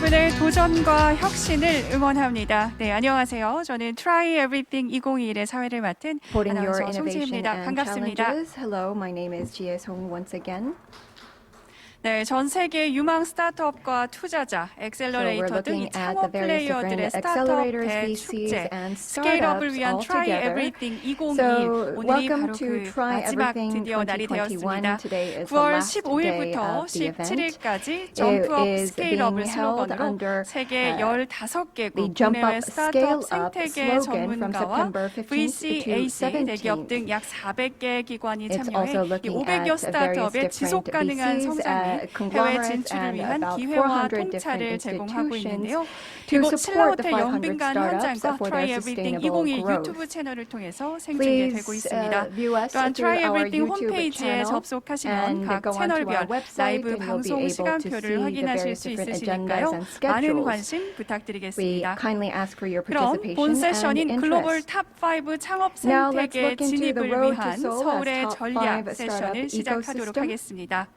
여러분의 도전과 혁신을 응원합니다. 네, 안녕하세요. 저는 Try Everything 2021의 사회를 맡은 아나운서 송지입니다. 반갑습니다. Hello, my name is Jiesong once again. 네, 전 세계 유망 스타트업과 투자자, 엑셀러레이터 등 창업 플레이어들의 스타트업 대축제, 스케일업을 위한 Try Everything 2021, 오늘이 바로 그 마지막 드디어 날이 되었습니다. 9월 15일부터 17일까지 점프업 스케일업을 슬로건으로 세계 15개국 국내외 스타트업 생태계 전문가와 VC, AC 대기업 등 약 400개 기관이 참여해 500여 스타트업의 지속 가능한 성장 해외 진출을 위한 기회와 통찰을 제공하고 있는데요. 그리고 신라호텔 영빈관 현장과 Try Everything 2021 유튜브 채널을 통해서 생중계되고 있습니다. 또한 Try Everything 홈페이지에 접속하시면 각 채널별 라이브 방송 시간표를 확인하실 수 있으시니까요. 많은 관심 부탁드리겠습니다. 그럼 본 세션인 글로벌 탑5 창업 생태계 진입을 위한 서울의 전략 세션을 시작하도록 하겠습니다.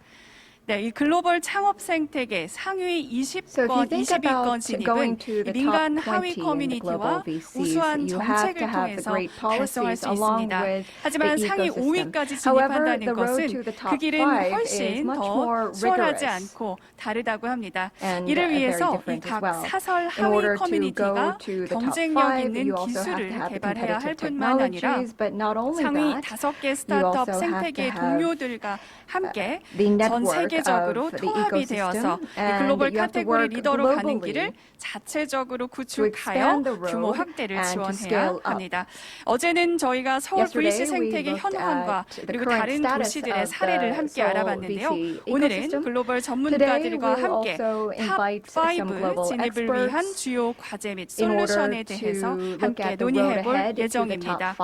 네, 이 글로벌 창업 생태계 상위 20위권 진입은 민간 하위 커뮤니티와 우수한 정책을 통해서 달성할 수 있습니다. 하지만 상위 5위까지 진입한다는 것은 그 길은 훨씬 더 수월하지 않고 다르다고 합니다. 이를 위해서 각 사설 하위 커뮤니티가 경쟁력 있는 기술을 개발해야 할 뿐만 아니라 상위 5개 스타트업 생태계 동료들과 함께 전 세계적으로 통합이 되어서 글로벌 카테고리 리더로 가는 길을 자체적으로 구축하여 규모 확대를 지원해야 합니다. 어제는 저희가 서울 VC 생태계 현황과 그리고 다른 도시들의 사례를 함께 알아봤는데요. 오늘은 글로벌 전문가들과 함께 탑5 진입을 위한 주요 과제 및 솔루션에 대해서 함께 논의해볼 예정입니다.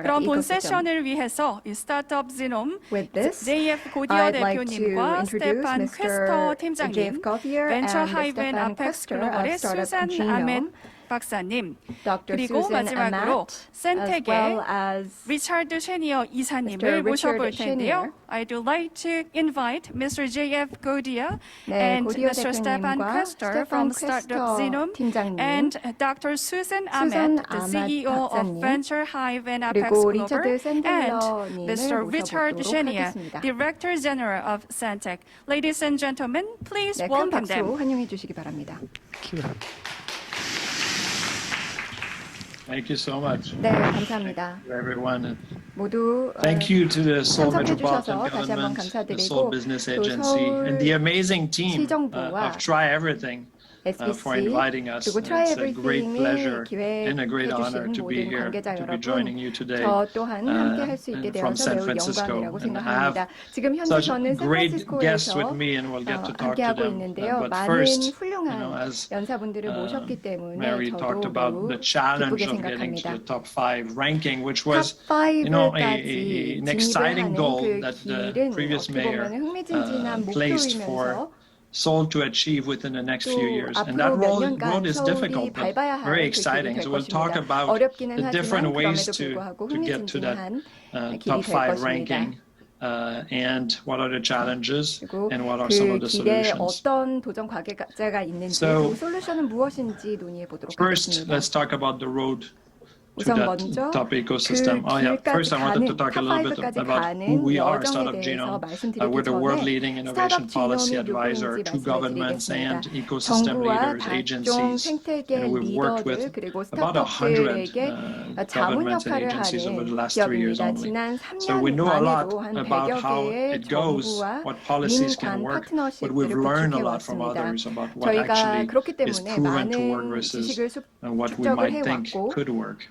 그럼 본 세션을 위해서 스타트업 지놈 JF 고디어 대표님과 스테판 퀘스터 팀장님, 벤처 하이벤 아펙스 글로벌의 수산 아멘 박사님, 그리고 마지막으로 생태계 리차드 쉐니어 이사님을 모셔볼 텐데요. I'd like to invite Mr. J.F. Godia and Mr. Stepan Questor from Startup Genome and Dr. Susan Ahmed, the CEO of Venture Hive and Apex Global, and Mr. Richard Shenia, Director General of Santec. Ladies and gentlemen, please welcome them. 환영해 주시기 바랍니다. Thank you so much. 네, 감사합니다. Everyone. 모두 Thank you to the Seoul 참석해 Metropolitan 주셔서 다시 한번 Government, the 감사드리고 Seoul Business 또 Agency, and the amazing team 시정부와 of Try Everything for inviting us. 그리고 Try It's a great pleasure Everything의 and a great honor 기획해 to be 주신 here, 모든 관계자 to be 여러분, joining you today 저 또한 함께 할 수 있게 from 되어서 San 매우 Francisco. 영광이라고 And I have 생각합니다. 지금 현재 such 저는 great guests 샌프란시스코에서 with me, and we'll get to talk to 함께하고 them. 있는데요. But 많은 first, 훌륭한 as 연사분들을 모셨기 때문에 Mary talked 저도 about 매우 the challenge 기쁘게 of getting to 생각합니다. the top 5 ranking, which was, 탑5까지 an exciting 진입을 goal 하는 that 그 the 길은 previous 어떻게 mayor 보면 흥미진진한 placed for 목표이면서 Seoul to achieve within the next few years. And 앞으로 that 몇 road 년간 is 서울이 difficult, but 밟아야 할 very 그 길이 exciting. 될 So we'll talk 것입니다. about 어렵기는 the different 하지만 ways 그럼에도 to 불구하고 get to that 흥미진진한 길이 top 될 5 것입니다. ranking. And what are the challenges 그리고 and what are some 그 of the 길에 solutions. 어떤 도전 과제가 있는지 So, 그리고 솔루션은 무엇인지 논의해 보도록 First, 하겠습니다. let's talk about the road to 우선 that 먼저 top 그 ecosystem. First, 길까지 I wanted to 가는 talk a little bit 탑5까지 about who 가는 we are, 여정에 Startup 대해서 Genome. 말씀드리기 We're the world 전에 leading innovation 스타트업 policy 지놈이 advisor 누구인지 to governments 말씀을 and 드리겠습니다. ecosystem 정부와 leaders, 각종 agencies. 생태계 And we've worked 리더들 with 그리고 about 100 스타트업들에게 자문 governments and 역할을 agencies over the 하는 last 3 years 기업입니다. only. 지난 So we 3년 know a lot 만에도 한 about 100여 how 개의 it goes, 정부와 what policies can 민관 work, but we've 파트너십들을 learned a 구축해 lot from 왔습니다. others about what 저희가 actually 그렇기 is 때문에 proven to work 많은 versus 지식을 what we 축적을 might think 해왔고 could work.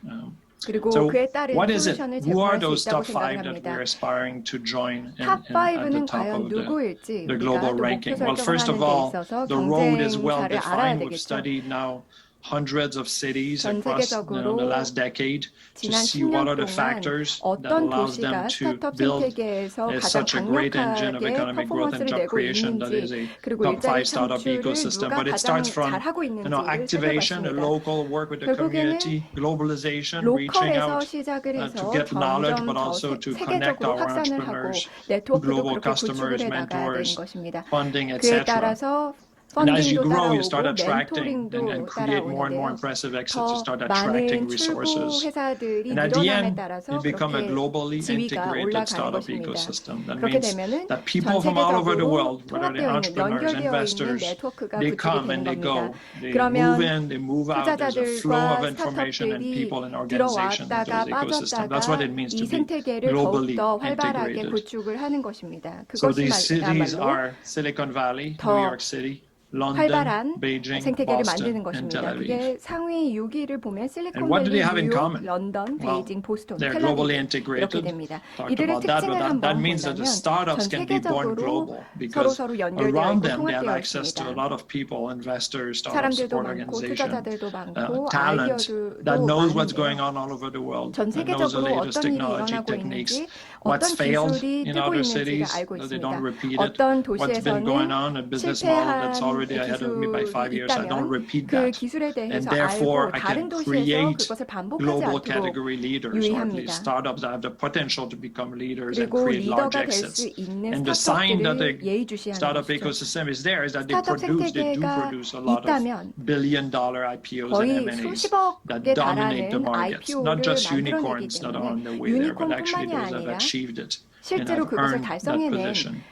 그리고 So 그에 따른 what is it? 솔루션을 Who are 제공할 수 those 있다고 top 5 that 생각합니다. we're aspiring to join at the 탑5는 top 과연 of 누구일지 the 우리가 global 또 목표 ranking? Well, 설정을 first of 하는 데 all, 있어서 the road is well 경쟁사를 알아야 defined. We've 되겠죠. studied now hundreds of cities 전 across 세계적으로 the last decade to 지난 see what 10년 are the 동안 factors that 어떤 allows them 도시가 to 스타트업 build 생태계에서 가장 such a great engine of 강력하게 economic growth and 퍼포먼스를 job 내고 creation that is 있는지 a 그리고 top 5 일자리 startup 창출을 ecosystem. 누가 But it 가장 starts from 잘하고 있는지를 activation, a 살펴봤습니다. local work with the community, globalization, reaching 로컬에서 out 시작을 해서 to get knowledge, 점점 but 더 also to connect 세계적으로 our 확산을 하고 entrepreneurs, 네트워크도 global 그렇게 구축을 customers, 해나가야 되는 mentors, 것입니다. funding, 그에 etc. 따라서 And as you 펀딩도 grow, you start 따라오고 attracting 멘토링도 and create more and more 따라오는데요. impressive exits. You 더 start 많은 attracting 출구 resources. 회사들이 And at the 늘어남에 end, 따라서 you become a 그렇게 globally 지위가 integrated 올라가는 startup 것입니다. ecosystem. That 그렇게 means 되면은 that 전 people from all over the 세계적으로 world, whether they're 통합되어 있는 entrepreneurs, 연결되어 있는 investors, 네트워크가 they 구축이 come 되는 and they 겁니다. go. They move in, they move out. There's a flow of 투자자들과 information and 스타트업들이 people and organizations in 들어왔다가 those ecosystems. That's what it means 빠졌다가 이 to be 생태계를 globally 더욱더 활발하게 integrated. 구축을 하는 것입니다. So 그것이 these cities 말로 are Silicon Valley, New 더 York City, London, 활발한 Beijing, 생태계를 Boston, 만드는 and Tel 것입니다. Aviv. 그게 상위 6위를 보면 And what do they 실리콘밸리, have in 뉴욕, common? 런던, Well, 베이징, 보스턴, they're globally 텔아비브 이렇게 integrated. 됩니다. Talked 이들의 about that, 특징을 but that 한번 means that the 본다면 startups 전 can be born 세계적으로 global because 서로 연결되어 around 있고 them they have 통합되어 access to a 있습니다. lot of people, investors, startup 사람들도 support 많고 organization, 투자자들도 많고 talent 아이디어도 that knows what's going 많은데요. on all over the world, 전 that knows the 세계적으로 latest 어떤 일이 technology 일어나고 techniques, 있는지 what's 어떤 failed 기술이 in 뜨고 other 있는지를 cities 알고 so they 있습니다. don't repeat it, 어떤 what's been going 도시에서는 on, a business model that's 실패한 already ahead of me by 5 기술이 years, I don't 있다면 repeat 그 that. 기술에 And 대해서 therefore, 알고 I 다른 can 도시에서 create 그것을 반복하지 global 않도록 category leaders, or at 유의합니다. least startups that have the potential to become leaders and 그리고 create large 리더가 될 exits. 수 있는 And the sign that the 스타트업들을 예의주시하는 startup 것이죠. ecosystem is there is that they 스타트업 do 생태계가 produce a lot of 있다면 billion-dollar IPOs and 거의 M&As that 수십억에 dominate the 달하는 markets. Not IPO를 just 만들어내기 unicorns that are on their 때문에 way there, but actually 유니콘뿐만이 those that have 아니라 achieved it and 실제로 have 그것을 earned that 달성해낸 position.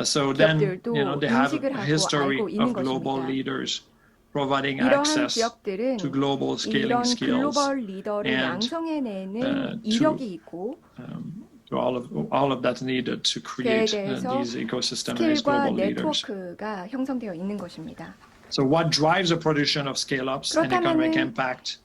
So then, 기업들도 they have 인식을 a 하고 history 알고 있는 of global 것입니다. leaders providing 이러한 access 기업들은 to global scaling 이런 skills 글로벌 리더를 and 양성해내는 이력이 있고 to all of that's needed to create these ecosystem and these 스킬과 global leaders. 네트워크가 형성되어 있는 것입니다. So what drives the production of scale-ups and economic impact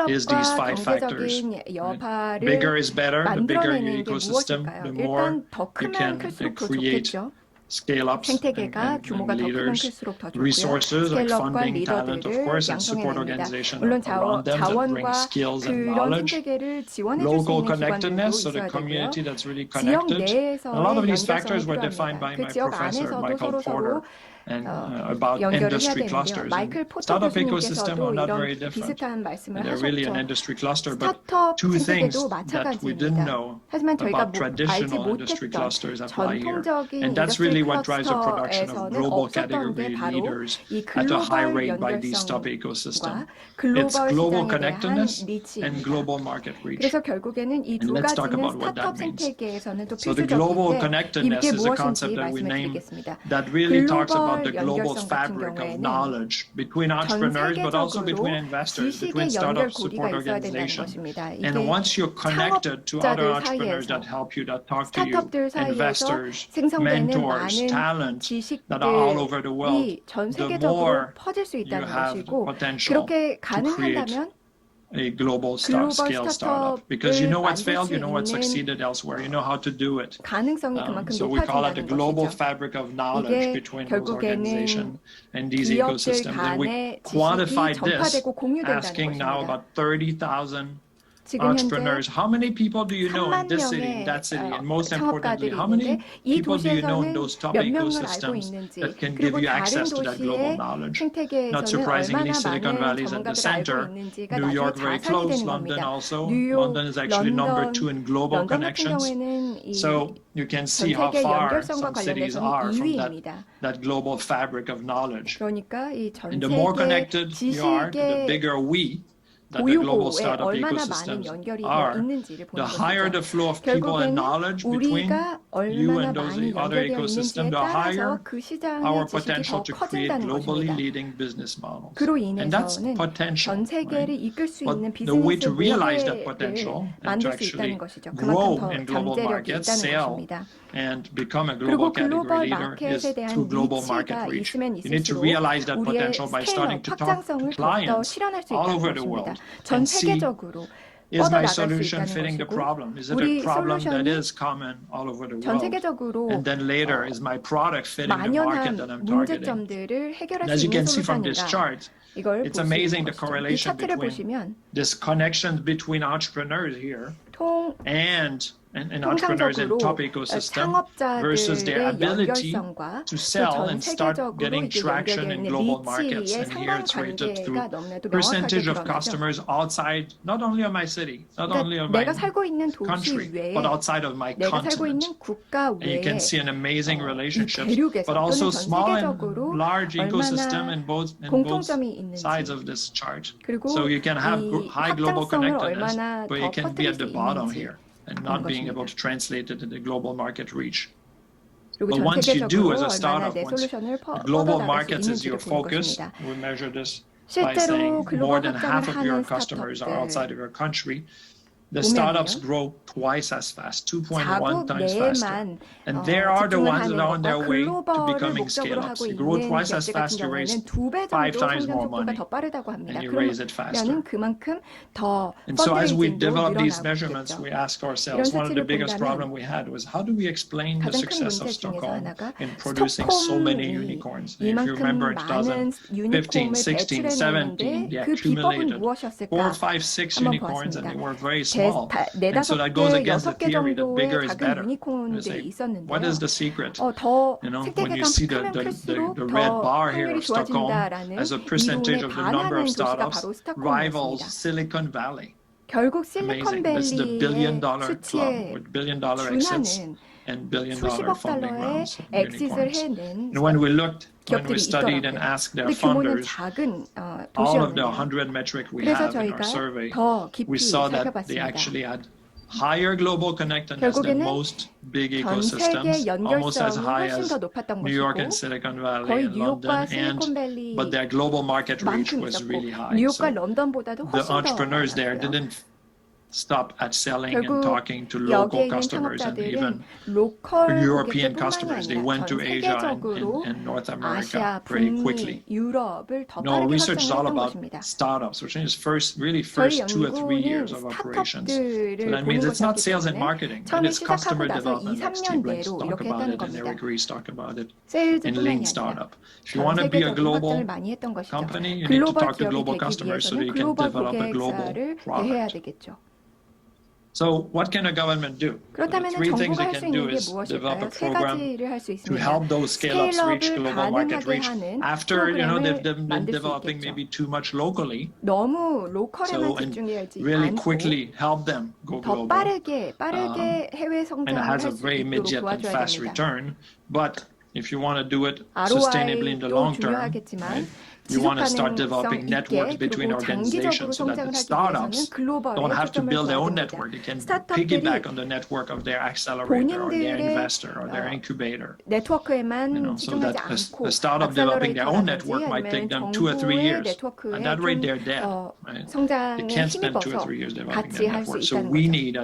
is these 스케일업과 5 factors. 경제적인 여파를 Bigger is better. The bigger your 만들어내는 게 ecosystem, 무엇일까요? the more 일단 더 you 크면 can 클수록 더 create 좋겠죠. scale-ups 생태계가 and 규모가 더 크면 leaders, 클수록 더 좋고요. resources like 스케일업과 funding, talent, of 리더들을 course, and support 양성해냅니다. organization 물론 around them that bring 자원과 skills and 그런 knowledge. 생태계를 지원해줄 수 Local 있는 기관들도 connectedness, so the 있어야 되고요. community that's really 지역 connected. 내에서의 A lot of these 연결성이 factors were defined by 필요합니다. 그 my 지역 professor, 안에서도 Michael Porter, 서로 and about 연결을 해야 industry 되는데요. clusters. 마이클 And 포터 startup ecosystem 교수님께서도 are not very 이런 different. 비슷한 말씀을 They're really an 하셨죠. industry cluster, but 스타트업 two things 생태계도 that we didn't 마찬가지입니다. know 하지만 저희가 about 알지 traditional industry 못했던 clusters apply here. 전통적인 And that's 인더스트리 really what drives the production of 클러스터에서는 global 없었던 게 category 바로 leaders 이 at a high 글로벌 rate by these top 연결성과 ecosystems. 글로벌 It's global 시장에 대한 connectedness and 리치입니다. global market reach. 그래서 결국에는 이 두 And let's talk 가지는 about what 스타트업 that means. 생태계에서는 또 So the global 필수적인데 connectedness 이게 is a concept 무엇인지 that we 말씀을 name 드리겠습니다. that really talks about the 글로벌 global 연결성 같은 fabric of 경우에는 knowledge between 전 entrepreneurs, but also between 세계적으로 investors, between 지식의 startup 연결고리가 support 있어야 된다는 organizations. 것입니다. And 이게 once you're connected to other 창업자들 entrepreneurs 사이에서 that help you, that talk to you, 스타트업들 사이에서 investors, 생성되는 mentors, 많은 talent that are all over the world, 지식들이 전 the 세계적으로 more 퍼질 수 you 있다는 have the 것이고 potential 그렇게 to create 가능하다면 a global 글로벌 scale startup. Because you know what's 스타트업을 failed, you 만들 know 수 what's 있는 succeeded elsewhere, you know how to do it. 가능성이 그만큼 So we call it the 높아진다는 global 것이죠. fabric of knowledge 이게 between those organizations 결국에는 and these 기업들 ecosystems. And we 간의 quantified 지식이 this, 전파되고 공유된다는 asking now 것입니다. about 30,000 지금 현재 entrepreneurs. How many people do you know in 3만 this city, in 명의 that city, and most importantly, 창업가들이 how many 있는데 이 people do you know in 도시에서는 those top 몇 명을 알고 ecosystems 있는지 that can give 그리고 you 다른 access to that global 도시의 knowledge? Not 생태계에서는 surprisingly, 얼마나 Silicon 많은 Valley is at the 전문가들을 알고 center. 있는지가 New 나중에 York very 자산이 close. 되는 London 겁니다. also. 뉴욕, London is actually number 2 in global 런던 같은 connections. 경우에는 이 So you can 전 see how 세계 far 연결성과 some cities 관련돼서는 are from 2위입니다. that global fabric of knowledge. 그러니까 이 전 And the more 세계 connected you are, the 지식의 bigger we, that the global 고유고에 startup 얼마나 많은 ecosystems 연결이 되어 are, 있는지를 the 보는 higher 것이죠. the flow of people and 결국에는 knowledge between 우리가 you 얼마나 and those 많이 other 연결되어 ecosystems, 있는지에 the 따라서 higher 그 시장의 our 지식이 potential 더 to create 커진다는 globally 것입니다. leading business models. 그로 And that's 인해서는 potential. 전 세계를 Right? 이끌 수 But 있는 the way 비즈니스 to realize that 모델을 potential and to 만들 수 actually 있다는 것이죠. grow 그만큼 더 in global 잠재력이 markets, 있다는 sell, 것입니다. and become a 그리고 global category 글로벌 leader is 마켓에 대한 through global market 리치가 reach. 있으면 You need to 있을수록 realize that 우리의 potential by starting 스케일업, to talk to 확장성을 더욱더 clients 실현할 수 all 있다는 over the 것입니다. world 전 and see, 세계적으로 is my 뻗어나갈 수 solution 있다는 fitting the 것이고 problem? Is it a 우리 problem that 솔루션이 is common all over the 전 world? 세계적으로 And then later, is my product fitting the market that I'm 만연한 targeting? 문제점들을 해결할 And as you 수 있는 can see from this 솔루션인가 chart, 이걸 it's 볼 수 amazing 있는 the 것이죠. 이 correlation 차트를 between 보시면 this connection between entrepreneurs here 통 and and entrepreneurs in top ecosystem versus their ability 연결성과 to sell and start 세계적으로 getting 이게 traction in 연결되어 global 있는 markets. 리치의 And here it's rated through 상관관계가 너무나도 명확하게 percentage of 드러나죠. customers outside, not only of my city, not only of my 내가 살고 있는 도시 country, 외에 but outside of my 내가 살고 continent. 있는 국가 And you can 외에 see an amazing 이 relationship, 대륙에서 but also 또는 전 small and 세계적으로 large ecosystem 얼마나 in both 공통점이 있는지 sides of this chart. 그리고 So you can have 이 high global 확장성을 connectedness, 얼마나 but you 더 can be 퍼뜨릴 at the 수 bottom 있는지 here and 그런 not being able 것입니다. to translate it into global market reach. 그리고 But 전 once you do 세계적으로 as a 얼마나 startup, 내 once 솔루션을 global 뻗어나갈 수 markets is 있는지를 your 보는 focus, 것입니다. we measure this by 실제로 saying more 글로벌 than 확장을 half of your 하는 customers are 스타트업들 outside of your country. The startups grow twice as fast, 2.1 자국 times faster. 내에만 And there are the 집중을 ones that 하는 are on their 것과 way to 글로벌을 becoming 목적으로 scale-ups. 하고 You grow 있는 twice as 기업들 fast, 같은 you raise 경우에는 2배 5 정도 times 성장 more 속도가 money, 더 빠르다고 합니다. and you raise it faster. 그러면 그만큼 더 And so as we 펀드레이징도 develop these 늘어나고 measurements, 있겠죠. we ask 이런 ourselves, one of the 수치를 biggest problems 본다면 we had was how do we explain the 가장 큰 success of 문제 중에서 Stockholm 하나가 in producing so many 스톡홈이 unicorns? And if you remember 이만큼 in 많은 2015, 유니콘을 16, 17, 배출해내는데 they 그 비법은 accumulated 4, 무엇이었을까 5, 6 한번 unicorns and 보았습니다. they were very small. And so 네다섯 that goes 개, against the 여섯 개 theory that bigger 정도의 is 작은 better. You 유니콘들이 say, 있었는데요. what is the secret? 더 You know, when 생태계가 you see 크면 클수록 the red 더 bar here 확률이 of Stockholm 좋아진다라는 as a percentage 이론에 of the number 반하는 of 도시가 startups 바로 rivals 스톡홈이었습니다. Silicon Valley. 결국 Amazing. This is the 실리콘밸리의 billion-dollar club 수치에 with billion-dollar exits 준하는 and billion-dollar 수십억 funding 달러의 rounds of 엑짓을 unicorns. 해낸 And when we 기업들이 studied and 있더라고요. asked their 근데 규모는 funders, 작은 all of the 도시였는데요. 100 metric we 그래서 have in our 저희가 survey, 더 we 깊이 saw that they 살펴봤습니다. actually had higher global connectedness than 결국에는 most big 전 세계 ecosystems, almost as 연결성이 high 훨씬 as 더 높았던 New York and 것이고 Silicon Valley 거의 and London, 뉴욕과 실리콘밸리 but their global market reach 만큼 was 있었고 really high. 뉴욕과 So 런던보다도 the 훨씬 더 entrepreneurs there 많았고요. didn't stop at selling and 결국 talking to local 여기에 있는 customers and even 창업자들은 로컬 European 고객들뿐만이 customers. They 아니라 went 전 to Asia 세계적으로 and North America 아시아, very 북미, quickly. 유럽을 더 No, 빠르게 research is all 확장을 했던 about 것입니다. startups, which is first 저희 2 or 3 연구는 years of operations. So 스타트업들을 that 보는 means it's not 것이었기 sales and 때문에 marketing, 처음에 it's customer 시작하고 나서 2, development. Like 3년 Steve Lenz 내로 talk 이렇게 about 했다는 it, and 겁니다. Eric Ries talk about it in 세일즈뿐만이 Lean 아니라 Startup. If you 전 want to be a 세계적인 global 확장을 많이 했던 것이죠. company, you need to 글로벌 talk to 기업이 global 되기 customers so that 위해서는 you can 글로벌 develop a global 고객사를 대해야 product. 되겠죠. So what can a government do? The 그렇다면 3 things 정부가 it 할 수 can do 있는 게 is develop 무엇일까요? a 세 program 가지를 할 수 to 있습니다. help those scale-ups reach 스케일업을 global market 가능하게 reach 하는 after they've 프로그램을 been 만들 수 developing 있겠죠. maybe too much locally. 너무 So 로컬에만 and 집중하지 really 않고 quickly help them go 더 global. 빠르게 해외 And 성장을 it has a 할 수 very 있도록 immediate and 도와줘야 fast 됩니다. return. But if you want to do it sustainably in the ROI도 long term, 중요하겠지만 right, you want to start 지속 developing 가능성 networks 있게 between 그리고 장기적으로 organizations so that 성장을 the 하기 위해서는 startups 글로벌에 don't have to 초점을 build their 둬야 own 됩니다. network. They can 스타트업들이 piggyback on the network of their accelerator or their 본인들의 investor or their incubator. 네트워크에만 So 치중하지 that 않고 a startup developing their own 액셀러레이터라든지 network might take them 아니면 2 or 3 정부의 years. 네트워크에 At that rate, they're 좀 dead. Right? They 성장에 can't spend 2 or 힘입어서 3 years developing 같이 their 할 수 network. So 있다는 we 거죠. need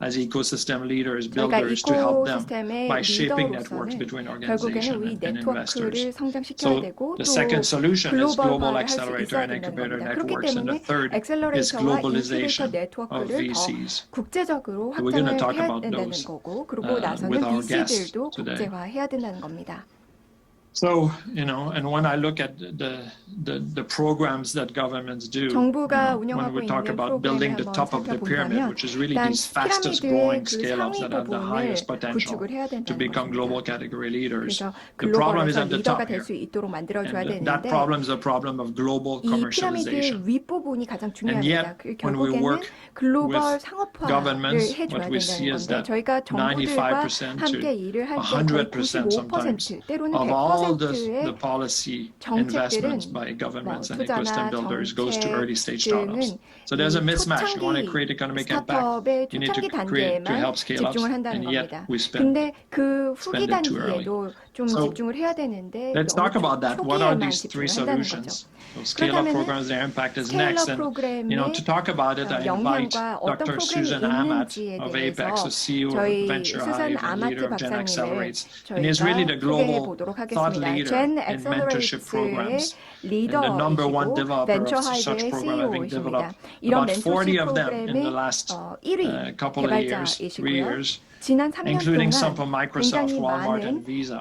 as ecosystem leaders, 저희가 builders to help them 이코시스템의 by shaping networks 리더로서는 between 결국에는 organizations 우리 and investors. 네트워크를 성장시켜야 So 되고 the 또 second solution is global 글로벌화를 할 수 accelerator 있어야 and 된다는 incubator 겁니다. 그렇기 networks, and the 때문에 third is 액셀러레이터와 인큐베이터 globalization of 네트워크를 더 VCs. 국제적으로 So we're going to 확장을 talk 해야 about 된다는 those 거고 그러고 나서는 with our guests VC들도 today. 국제화해야 된다는 겁니다. So, and when I look at the programs that governments do, 정부가 when 운영하고 we talk 있는 about building the 프로그램을 top 한번 of the pyramid, 살펴본다면 which is really 일단 these fastest 피라미드의 growing 그 scale-ups that have the 상위 highest 부분을 potential 구축을 해야 to 된다는 become global 것입니다. category leaders. 그래서 The problem is 글로벌에서 at the 리더가 top 될 here. 수 있도록 만들어줘야 And that 되는데 problem is a problem of global 이 피라미드의 commercialization. 윗부분이 가장 And yet, 중요합니다. when we 결국에는 work 글로벌 with 상업화를 governments, 해줘야 what we see 된다는 is 건데 that 저희가 정부들과 95% 함께 to 일을 할 때 거의 100% sometimes 95% 때로는 of all the 100%의 policy 정책들은 investments by governments and 투자나 ecosystem builders goes to early stage 정책 startups. 등은 So there's a 이 mismatch. You want to 초창기 create economic impact, 스타트업의 you need to 초창기 create to 단계에만 help scale ups, 집중을 한다는 and yet 겁니다. we spend. 근데 그 후기 spend it too early. 단계에도 좀 So 집중을 해야 되는데 Let's 너무 talk about that. What are 초기에만 these three 집중을 한다는 거죠. solutions? So scale-up 그렇다면은 programs, their impact is next. 스케일업 And 프로그램의 to talk about it, I invite 영향과 어떤 Dr. 프로그램이 Susan Amat 있는지에 of 대해서 Apex, the CEO of 저희 Venture 수산 Hive and 아마트 leader of Gen 박사님을 Accelerates. And is really the 저희가 소개해 global 보도록 thought 하겠습니다. leader 젠 in mentorship 엑셀러레이트의 programs. And the number one 리더이시고 developer 벤처 of such 하이브의 program, having CEO이십니다. developed 이런 about 40 멘토십 of them in the 프로그램의 last 1위 couple of years, 3 개발자이시고요. years, 지난 3년 including some 동안 from Microsoft, 굉장히 Walmart, and 많은 Visa.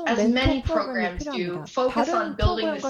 특정 as 멘토 many 프로그램이 programs do, 필요합니다. focus 다른 on building the 프로그램과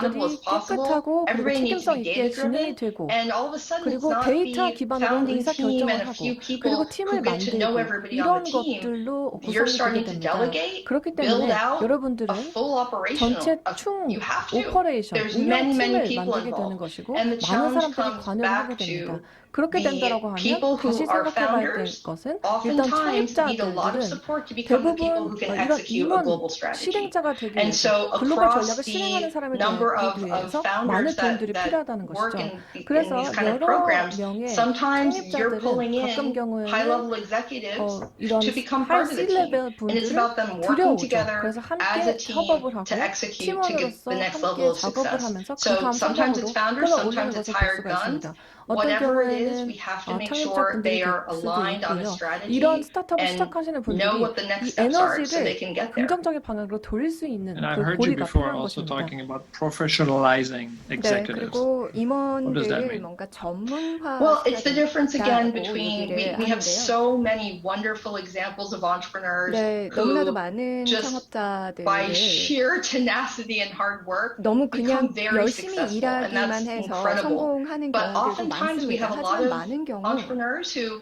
accountable as 것들이 possible. 깨끗하고 그리고 Everybody needs to 책임성 be 있게 data 진행이 driven. 되고 And all of a sudden, it's 그리고 not 데이터 the 기반으로 founding 의사 team 결정을 and a 하고 few 그리고 people 팀을 who get to know 만들고 everybody on 이런 the team. 것들로 You're 구성이 되게 starting to 됩니다. delegate, 그렇기 build 때문에 out 여러분들은 a full operational. 전체 총 You have to. 오퍼레이션, There's many 운영팀을 people 만들게 되는 involved. 것이고 And the 많은 challenge 사람들이 comes 관여를 하게 back 됩니다. to 그렇게 된다라고 하면 다시 생각해봐야 될 것은 일단 창립자들은 대부분 이런 임원 실행자가 되기 위해서 글로벌 전략을 실행하는 사람이 되기 위해서 많은 도움들이 필요하다는 것이죠. 그래서 여러 명의 창립자들은 가끔 경우에는 이런 하이 C-레벨 분들을 들여오죠. 그래서 함께 협업을 하고 팀원으로서 함께 작업을 하면서 그 다음 상황으로 끌어올리는 것을 볼 수가 있습니다. 어떤 경우에는 창립자분들이 될 수도 있고요. 이런 스타트업을 시작하시는 분들이 이 에너지를 긍정적인 방향으로 돌릴 수 있는 And I've 그 heard you 고리가 before 필요한 also 것입니다. talking about professionalizing 네, executives. 그리고 What does that 임원들을 mean? 뭔가 전문화 Well, it's the difference again 시켜야 between 된다고 we have 얘기를 so many wonderful examples of entrepreneurs 네, 너무나도 who 많은 just by 창업자들을 sheer tenacity and hard work 너무 그냥 become very 열심히 successful, and 일하기만 that's 해서 incredible. 성공하는 But 경우들도 oftentimes we 많습니다. have a lot 하지만 of 많은 경우 entrepreneurs who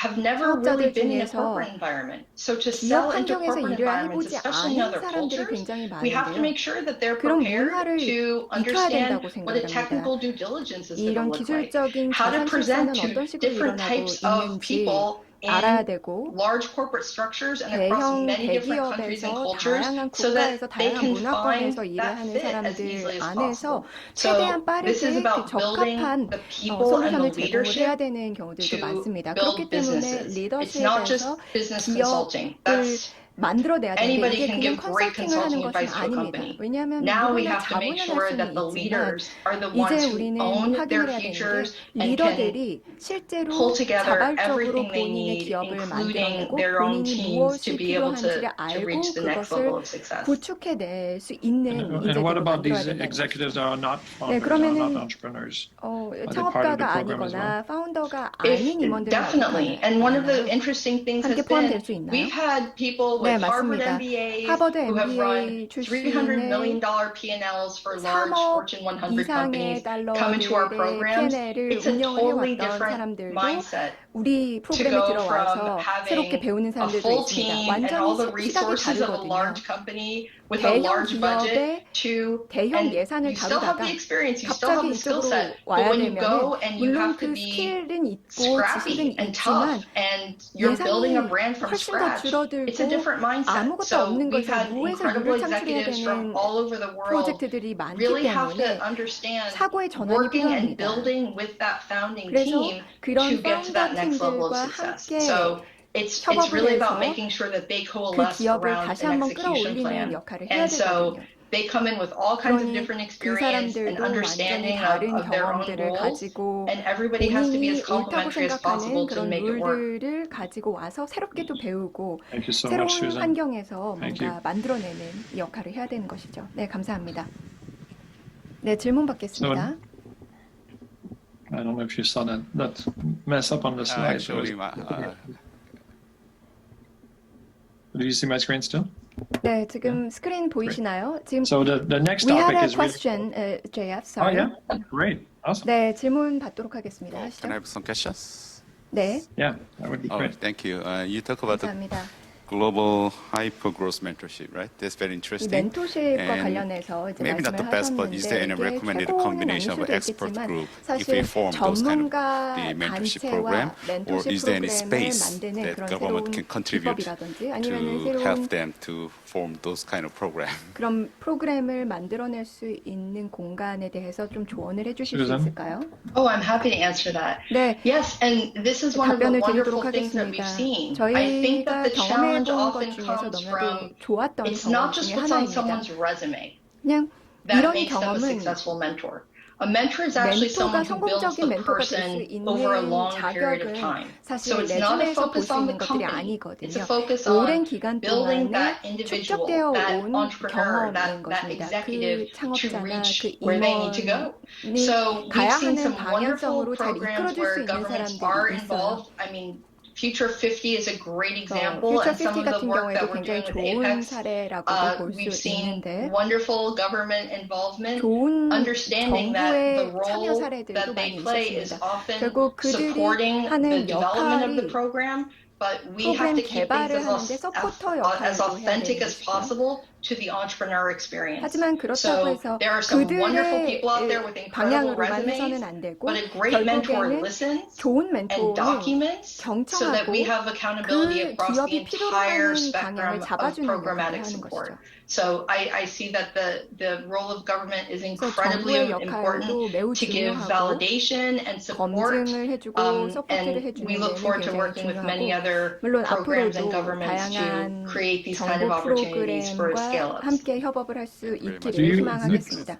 have never really 창업자들 been in a 중에서 corporate environment. So to 기업 sell into 환경에서 corporate 일을 environments, 해보지 especially in 않은 other 사람들이 cultures, 굉장히 we have to 많은데요. make sure that they're 그런 prepared 문화를 to 익혀야 understand 된다고 what a 생각을 합니다. technical due diligence is going to 이런 look like, 기술적인 how to 자산 present 실사는 to 어떤 식으로 different 일어나고 types of 있는지 people 알아야 in 되고 large corporate structures and across 대형 many different countries and 대기업에서 cultures, 다양한 so that 국가에서 they 다양한 can 문화권에서 find 일을 that 하는 fit as 사람들 easily as 안에서 possible. 최대한 So this is 빠르게 그 about building 적합한 the people and 솔루션을 the 제공을 해야 leadership 되는 경우들도 to 많습니다. 그렇기 build 때문에 businesses. It's not just 리더십에서 business consulting. 기업을 That's 만들어내야 되는데 anybody 이게 can 그냥 give great 컨설팅을 하는 consulting 것은 advice to a 아닙니다. company. 왜냐하면 Now we 누구나 have to make 자문을 할 sure 수는 that the 있지만 leaders are the 이제 ones who 우리는 own 확인을 their 해야 되는 게 futures and can 리더들이 실제로 pull together 자발적으로 everything they 본인의 need, 기업을 including 만들어내고 their own 본인이 teams, 무엇이 to be able 필요한지를 to 알고 reach the next 그것을 level of success. 구축해낼 수 있는 And what 인재들을 about 만들어야 these 된다는 executives 것이죠. that are not 네, founders, are 그러면은 not entrepreneurs? Are they part of the 창업가가 program as well? 아니거나 파운더가 If, 아닌 임원들은 definitely. And one of the interesting things 함께 has 포함될 been 수 있나요? we've had people 네, with Harvard 맞습니다. MBAs 하버드 who have run MBA $300 million 출신의 P&Ls for large 3억 Fortune 100 이상의 companies come into our 달러들의 programs. P&L을 It's a 운영을 totally 해왔던 different 사람들도 mindset 우리 to 프로그램에 go 들어와서 from 새롭게 having 배우는 a 사람들도 full 있습니다. team and 완전히 all the 시각이 resources of a 다르거든요. large company with a 대형 large budget 기업의 to, 대형 and 예산을 you still have 다루다가 the experience, you still have 갑자기 the skill 이쪽으로 set, but 와야 when you 되면은 go and you 물론 have to 그 be 스킬은 있고 지식은 scrappy and 있지만 tough and you're building 예산이 a brand from 훨씬 더 scratch, it's a 줄어들고 different mindset. 아무것도 So 없는 we've 것에서 had 무에서 incredible 유를 창출해야 executives 되는 from all over the world 프로젝트들이 많기 really have to 때문에 understand 사고의 전환이 working and 필요합니다. building with that founding 그래서 team 그런 to get to that next level of 파운더 success. 팀들과 So 함께 it's 협업을 really 해서 about making sure that they 그 coalesce 기업을 around 다시 an 한번 execution 끌어올리는 plan. 역할을 해야 And so 되거든요. they come in with all kinds of 그러니 different 그 experience and 사람들도 완전히 understanding 다른 of their own 경험들을 roles, 가지고 and everybody has to be 본인이 as 옳다고 complementary as possible 생각하는 to 그런 make it work. 룰들을 가지고 와서 새롭게 또 배우고 Thank you so 새로운 much, Susan. 환경에서 Thank 뭔가 만들어내는 역할을 해야 되는 것이죠. 네, 감사합니다. 네, 질문 받겠습니다. I don't know if you saw that mess up on the slide. Actually, Do you see my screen still? 네, 지금 스크린 보이시나요? 지금 So the next we had topic a is really... question, JF. Oh Sorry. yeah, great, awesome. 네, 질문 받도록 하겠습니다. can I 하시죠. have some questions? 네, Yeah, that would be Oh, great. thank you. You talk about the 감사합니다. global hyper-growth mentorship, right? That's very 이 interesting. 멘토십과 And 관련해서 이제 maybe not the 말씀을 best, but is there any 하셨는데 이게 recommended 최고는 combination 아닐 of 수도 expert 있겠지만 group if 사실 we form those kind of 전문가 the mentorship 단체와 program, or 멘토십 is there any 프로그램을 space 만드는 that 그런 government 새로운 can contribute 기법이라든지 to 아니면 새로운 help them to form those kind of program? 그런 프로그램을 만들어낼 수 있는 공간에 대해서 좀 조언을 해주실 수 Susan? 있을까요? Oh, I'm happy to answer that. 네, Yes, and this is one of the 답변을 wonderful 드리도록 things that 하겠습니다. we've seen. I think 저희가 that the challenge 경험해본 것 often 중에서 comes 너무나도 from 좋았던 it's 경험 not 중에 just what's on 하나입니다. someone's resume 그냥 that 이런 makes them a 경험은 successful mentor. A mentor is actually 멘토가 someone who builds 성공적인 the 멘토가 될 수 person 있는 over a long period 자격은 of time. 사실 So it's not a 레주메에서 볼 focus 수 on 있는 the 것들이 company. It's 아니거든요. a focus 오랜 on 기간 building 동안에 that individual, 축적되어 that 온 entrepreneur, 경험인 that 것입니다. executive 그 to 창업자나 그 reach where they need to go. 임원이 So we've 가야 seen 하는 some wonderful 방향성으로 잘 programs 이끌어줄 수 where 있는 governments 사람들이 are 있어요. involved. I mean, Future 50 is a great example, 퓨처 and some 50 of the 같은 work that 경우에도 we're 굉장히 doing with 좋은 Apex, 사례라고도 볼 we've 수 seen 있는데 wonderful government involvement, 좋은 understanding that the 정부의 참여 role 사례들도 that they 많이 play is 있었습니다. often 결국 그들이 supporting the 하는 development of the 역할이 program, but we have 프로그램 to keep 개발을 things 하는데 서포터 역할도 as 해야 authentic 되는 as 것이고요. possible to the entrepreneur experience. 하지만 그렇다고 So 해서 there are some wonderful people out there 그들의 with incredible 방향으로만 해서는 resumes, 안 되고 but a great mentor 결국에는 listens 좋은 and 멘토는 documents so that 경청하고 we have accountability 그 across the 기업이 필요로 entire 하는 spectrum 방향을 of 잡아주는 역할을 programmatic 하는 support. 것이죠. So I see that the role of government is 그래서 incredibly 정부의 important 역할도 매우 to give 중요하고 validation and support. 검증을 해주고 서포트를 And 해주는 we look 데는 forward to 굉장히 working with many 중요하고 other 물론 programs and 앞으로도 governments to 다양한 create these kind of 정부 opportunities for 프로그램과 scale-ups. 함께 협업을 할 수 much. 있기를 희망하겠습니다.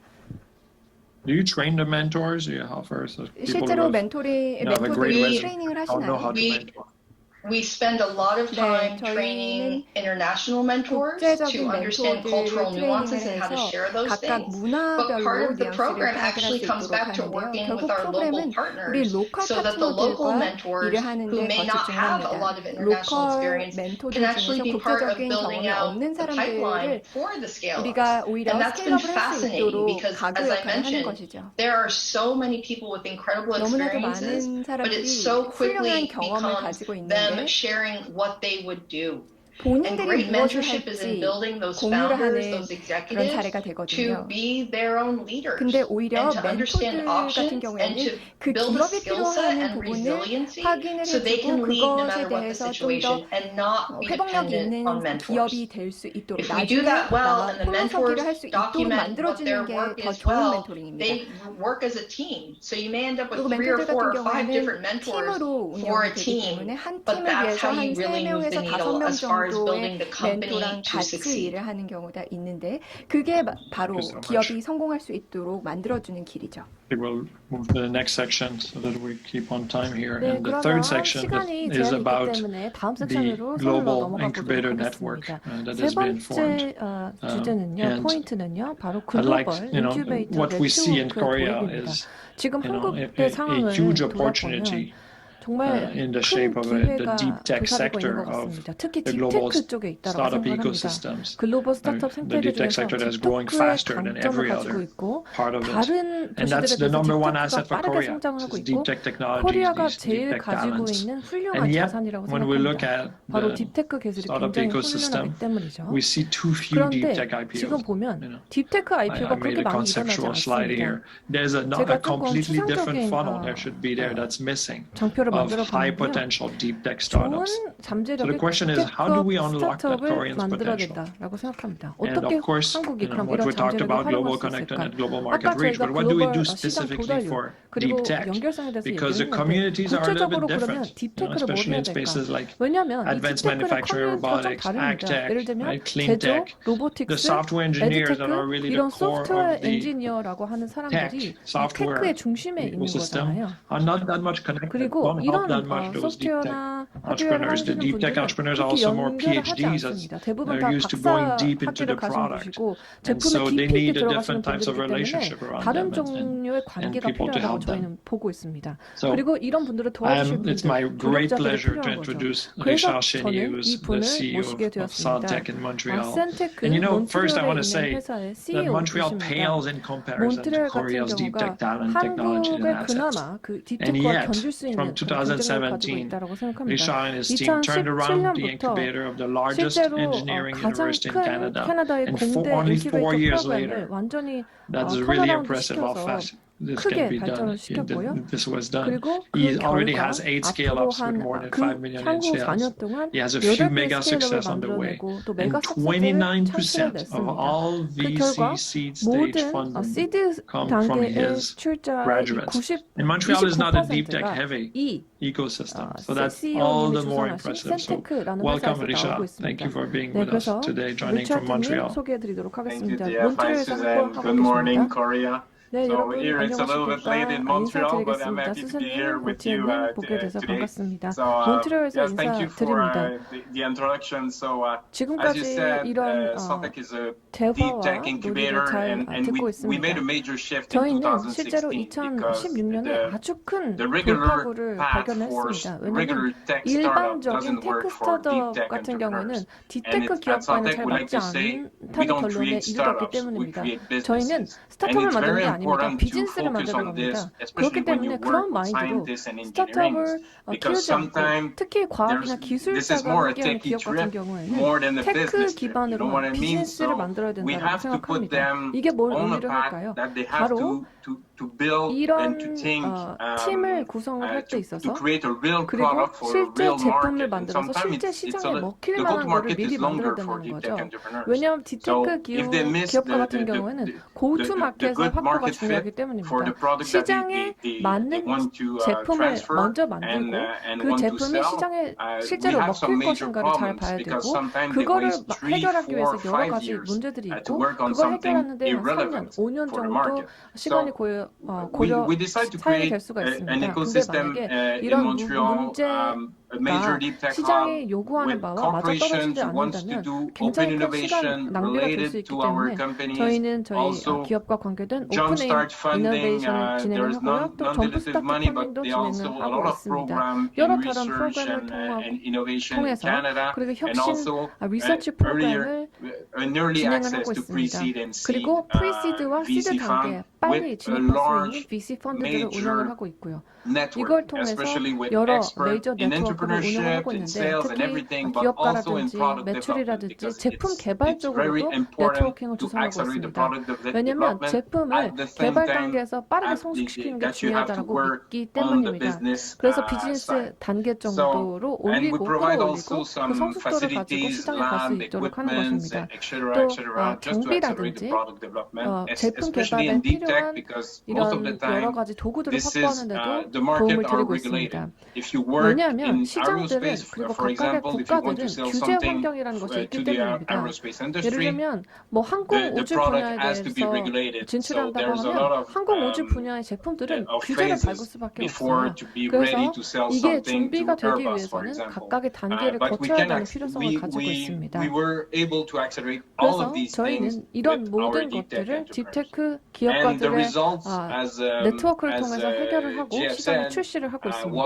Do you train the mentors? Do you offer so people 실제로 who have, have a great 멘토들이 resume 트레이닝을 don't know how 하시나요? to mentor? We spend a lot of time 저희는 training international mentors 국제적인 to understand 멘토들을 cultural 트레이닝을 nuances and how to 해서 share those 각각 things. But part 문화별로 of the 뉘앙스를 program 파악을 할 actually 수 comes 있도록 back to 하는데요. working 결국 with our local 프로그램은 우리 partners 로컬 so that the local 파트너들과 mentors 일을 하는 who 데 may 더 not have a lot 집중합니다. of international 로컬 experience 멘토들 can actually 중에서 be part of 국제적인 building 경험이 out 없는 the pipeline 사람들을 for the scale-ups. 우리가 오히려 And that's been 스케일업을 할 수 fascinating 있도록 because, 가구 as I 역할을 하는 mentioned, 것이죠. there are so many people with incredible 너무나도 experiences, 많은 but it 사람들이 so quickly 훌륭한 경험을 becomes 가지고 them 있는데 sharing what they would do. And 본인들이 great 무엇을 mentorship is in 할지 building those 공유를 founders, 하는 those 그런 executives 사례가 to 되거든요. be their own leaders 근데 오히려 and to understand 멘토들 같은 options and 경우에는 to 그 build a 기업이 skill set 필요한 and 부분을 resiliency 확인을 so they 해주고 can lead no 그것에 matter what the 대해서 좀 더 situation and not be 회복력 dependent on 있는 기업이 mentors. 될 수 있도록 If we do 나중에 that well and the 홀로 mentors 서기를 할 수 있도록 document what 만들어주는 their 게 work 더 is 좋은 well, 멘토링입니다. they work as a team. So you may end up with 그리고 3 or 멘토들 4 or 같은 5 different 경우에는 mentors 팀으로 for 운영이 a 되기 team. 때문에 한 But 팀을 that's 위해서 how 한 you really move the 3명에서 needle 5명 as far as 정도의 building the company 멘토랑 to 같이 succeed. 일을 하는 경우가 있는데 그게 바로 Thank you so much. 기업이 성공할 수 있도록 만들어주는 길이죠. I think we'll move to the next section so that we keep on time here. 네, And the 그러면 third section 시간이 is 제한이 있기 about 때문에 다음 the 섹션으로 선으로 global 넘어가 incubator 보도록 network 하겠습니다. that 세 has been formed. 번째 주제는요, And 포인트는요, 바로 I'd like, 글로벌 인큐베이터 what we see in 네트워크의 Korea 도입입니다. is, 지금 a 한국의 상황을 huge 돌아보면 opportunity 정말 in the 큰 shape of the 기회가 deep tech 도사리고 있는 sector 것 of 같습니다. 특히 the global 딥테크 쪽에 있다고 startup 생각합니다. ecosystems. 글로벌 스타트업 The 생태계 deep tech 중에서 sector that is growing 딥테크의 faster than 강점을 every 가지고 other 있고 part of it. 다른 And that's 도시들에 the 비해서 number one 딥테크가 asset for 빠르게 Korea. 성장하고 It's 있고 deep tech technologies, 코리아가 these deep 제일 tech 가지고 talents. 있는 훌륭한 And yet, 자산이라고 when we look 생각합니다. at 바로 the 딥테크 기술이 startup 굉장히 ecosystem, 훌륭하기 때문이죠. we see too few deep 그런데 tech 지금 IPOs. 보면 딥테크 I IPO가 made 그렇게 a 많이 일어나지 conceptual slide 않습니다. here. There's a 제가 조금 completely different 추상적인 funnel that should be there that's missing 장표를 of 만들어 high 봤는데요. potential deep tech 좋은 startups. So 잠재력의 the question is, how do we 딥테크 unlock that 스타트업을 Korean's 만들어야 potential? 된다라고 생각합니다. And 어떻게 of course, 한국이 그럼 what 이런 we talked 잠재력을 about, global 활용할 수 connect 있을까? and global 아까 market reach, 저희가 but what do we do 글로벌 시장 specifically 도달률 for 그리고 deep tech? 연결성에 대해서 Because the 얘기를 했는데 communities are a little 구체적으로 bit 그러면 different, 딥테크를 뭘 especially 해야 in 될까? spaces like 왜냐하면 이 advanced 딥테크는 manufacturing, 커뮤니티가 좀 robotics, 다릅니다. agtech, 예를 들면 right, clean 제조, tech. The 로보틱스, software engineers that are 에듀테크 really the 이런 core 소프트웨어 of the 엔지니어라고 하는 사람들이 이 software 테크의 중심에 있는 ecosystem 거잖아요. are not that much connected. 그리고 Don't help that 이런 much those deep tech 소프트웨어나 하드웨어를 entrepreneurs. The 하시는 deep tech 분들은 entrepreneurs are 그렇게 also more 연결을 하지 PhDs as 않습니다. 대부분 다 they're used to 박사 going deep into 학위를 the 가진 product. 분이고 And 제품을 so they 깊이 need 있게 a 들어가시는 different types of 분들이기 때문에 relationship around 다른 them 종류의 and 관계가 people to 필요하다고 help them. 저희는 보고 있습니다. So 그리고 이런 분들을 도와주실 it's 분들, my great 동력자들이 pleasure to 필요한 거죠. introduce 그래서 Richard Chenier, 저는 who's 이 the 분을 CEO 모시게 of 되었습니다. Tech in Montreal. 센테크 And first I 몬트리올에 want to 있는 say 회사의 that Montreal CEO이십니다. pales in comparison to 몬트리올 같은 Korea's deep 경우가 tech talent, technology, and 한국의 assets. 그나마 그 And 딥테크와 yet, 견줄 수 from 있는 그런 경쟁력을 가지고 2017, 있다고 생각합니다. Richard and his team turned around the 2017년부터 incubator of the largest 실제로 engineering 가장 university in 큰 Canada. 캐나다의 And 공대 only 4 인큐베이터 years 프로그램을 later, 완전히 that's really 턴어라운드 impressive how 시켜서 fast this can 크게 be done. 발전을 시켰고요. This was done. 그리고 He 그 already 결과 has 8 앞으로 scale-ups with more than 5 million in 향후 sales. 4년 동안 He has a few 8개 mega 스케일업을 success on the way. 만들어내고 또 And 메가 석세를 29% of all 그 결과 VC seed stage 모든 funding 시드 come from 단계의 his 출자의 graduates. And Montreal is not a deep tech 29%가 heavy 이 ecosystem, so that's all CEO님이 the more 주선하신 impressive. So 센테크라는 welcome, 회사에서 나오고 Richard. Thank 있습니다. you for being 네, with us 그래서 today, joining from 리차드님 Montreal. 소개해드리도록 Thank you, 하겠습니다. dear 몬트리올에서 Francis, and 홍보하고 good morning, 계십니다. Korea. 네, So 여러분 here it's a little bit late in Montreal, but I'm 인사드리겠습니다. happy to be here 스승님, with you 고티에님 보게 돼서 today. 반갑습니다. So 몬트리올에서 yes, thank you for 인사드립니다. the introduction. So as you 지금까지 said, 이런 Startup is a deep 대화와 tech 논의를 incubator, 잘 and 듣고 we made 있습니다. a major shift in 저희는 실제로 2016 because 2016년에 아주 큰 the regular 돌파구를 path for 발견했습니다. 왜냐하면 regular tech startup 일반적인 doesn't work 테크 for deep 스타트업 tech 같은 경우에는 entrepreneurs. 딥테크 At 기업과는 Startup, 잘 we like 맞지 to say we 않다는 don't 결론에 create 이르렀기 startups, we 때문입니다. create 저희는 businesses. And 스타트업을 it's 만드는 very 게 아닙니다. 비즈니스를 만드는 겁니다. 그렇기 때문에 그런 마인드로 스타트업을 키우지 않고 특히 과학이나 기술자가 함께하는 기업 같은 경우에는 테크 기반으로 비즈니스를 만들어야 된다고 생각합니다. 이게 뭘 의미를 할까요? 바로 이런 팀을 구성을 할 때 있어서 그리고 실제 제품을 만들어서 실제 시장에 먹힐 만한 거를 미리 만들어야 된다는 거죠. 왜냐하면 디테크 기업가 같은 경우에는 고투 마켓의 확보가 중요하기 때문입니다. 시장에 맞는 제품을 먼저 만들고 그 제품이 시장에 실제로 먹힐 것인가를 잘 봐야 되고 그거를 해결하기 위해서 여러 가지 문제들이 있고 그걸 해결하는 데 3년, 5년 정도 시간이 사용이 될 수가 있습니다. 근데 만약에 이런 문제가 시장이 요구하는 바와 맞아떨어지지 않는다면 굉장히 큰 시간 낭비가 될 수 있기 때문에 저희는 저희 기업과 관계된 오픈인 이노베이션을 진행을 하고요. 또 점프 스타트 펀딩도 진행을 하고 있습니다. 여러 다른 프로그램을 통해서 그리고 혁신 리서치 프로그램을 진행을 하고 있습니다. 그리고 프리시드와 시드 단계에 빨리 진입할 수 있는 VC 펀드들을 운영을 하고 있고요. 이걸 통해서 여러 메이저 네트워크를 운영을 하고 있는데 특히 기업가라든지 매출이라든지 제품 개발 쪽으로도 네트워킹을 구성하고 있습니다. 왜냐하면 제품을 개발 단계에서 빠르게 성숙시키는 게 중요하다고 믿기 때문입니다. 그래서 비즈니스 단계 정도로 올리고 끌어올리고 그 성숙도를 가지고 시장에 갈 수 있도록 하는 것입니다. 또 경비라든지 제품 개발에 필요한 이런 여러 가지 도구들을 확보하는 데도 도움을 드리고 있습니다. 왜냐하면 시장들은 그리고 각각의 국가들은 규제 환경이라는 것이 있기 때문입니다. 예를 들면 뭐 항공 우주 분야에 대해서 진출한다고 하면 항공 우주 분야의 제품들은 규제를 밟을 수밖에 없어요. 그래서 이게 준비가 되기 위해서는 각각의 단계를 거쳐야 되는 필요성을 가지고 있습니다. 그래서 저희는 이런 모든 것들을 딥테크 기업가들의 네트워크를 통해서 해결을 하고 시장에 출시를 하고 있습니다.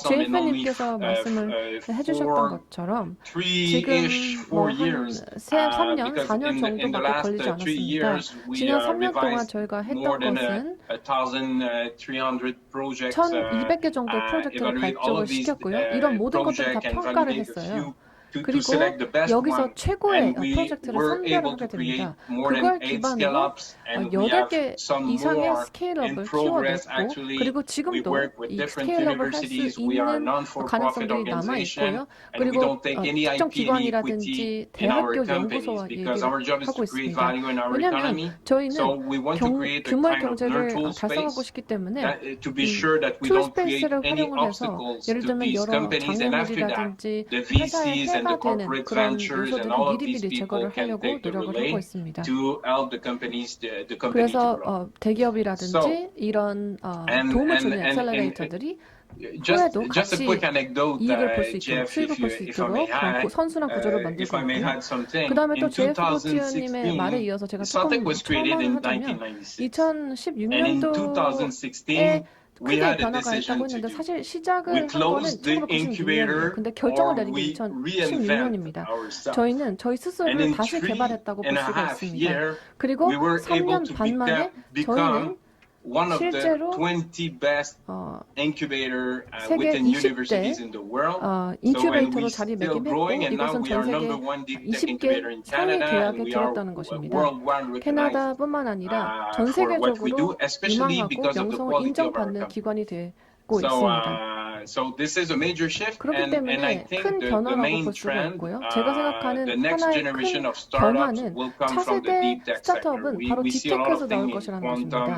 제이프님께서 말씀을 해주셨던 것처럼 지금 뭐한 3년, 4년 정도밖에 걸리지 않았습니다. 지난 3년 동안 저희가 했던 것은 1,200개 정도의 프로젝트를 발족을 시켰고요. 이런 모든 것들을 다 평가를 했어요. 그리고 여기서 최고의 프로젝트를 선별을 하게 됩니다. 그걸 기반으로 8개 이상의 스케일업을 키워냈고 그리고 지금도 이 스케일업을 할 수 있는 가능성들이 남아있고요. 그리고 특정 기관이라든지 대학교 연구소와 얘기를 하고 있습니다. 왜냐하면 저희는 규모의 경제를 달성하고 싶기 때문에 이 툴 스페이스를 활용을 해서 예를 들면 여러 장애물이라든지 회사의 해가 되는 그런 요소들을 미리미리 제거를 하려고 노력을 하고 있습니다. 그래서 대기업이라든지 이런 도움을 주는 엑셀러레이터들이 후에도 같이 이익을 볼 수 있도록 수익을 볼 수 있도록 그런 선순환 구조를 만들고 있고요. 그 다음에 또 제프 부치님의 말에 이어서 제가 조금 첨언을 하자면 2016년도에 크게 변화가 있다고 했는데 사실 시작을 한 거는 1996년이에요. 근데 결정을 내린 게 2016년입니다. 저희는 저희 스스로를 다시 개발했다고 볼 수가 있습니다. 그리고 3년 반 만에 저희는 실제로 세계 20대 인큐베이터로 자리매김했고 이것은 전 세계 20개 상위 대학에 들었다는 것입니다. 캐나다뿐만 아니라 전 세계적으로 유망하고 명성을 인정받는 기관이 되고 있습니다. 그렇기 때문에 큰 변화라고 볼 수가 있고요. 제가 생각하는 하나의 큰 변화는 차세대 스타트업은 바로 딥테크에서 나올 것이라는 것입니다.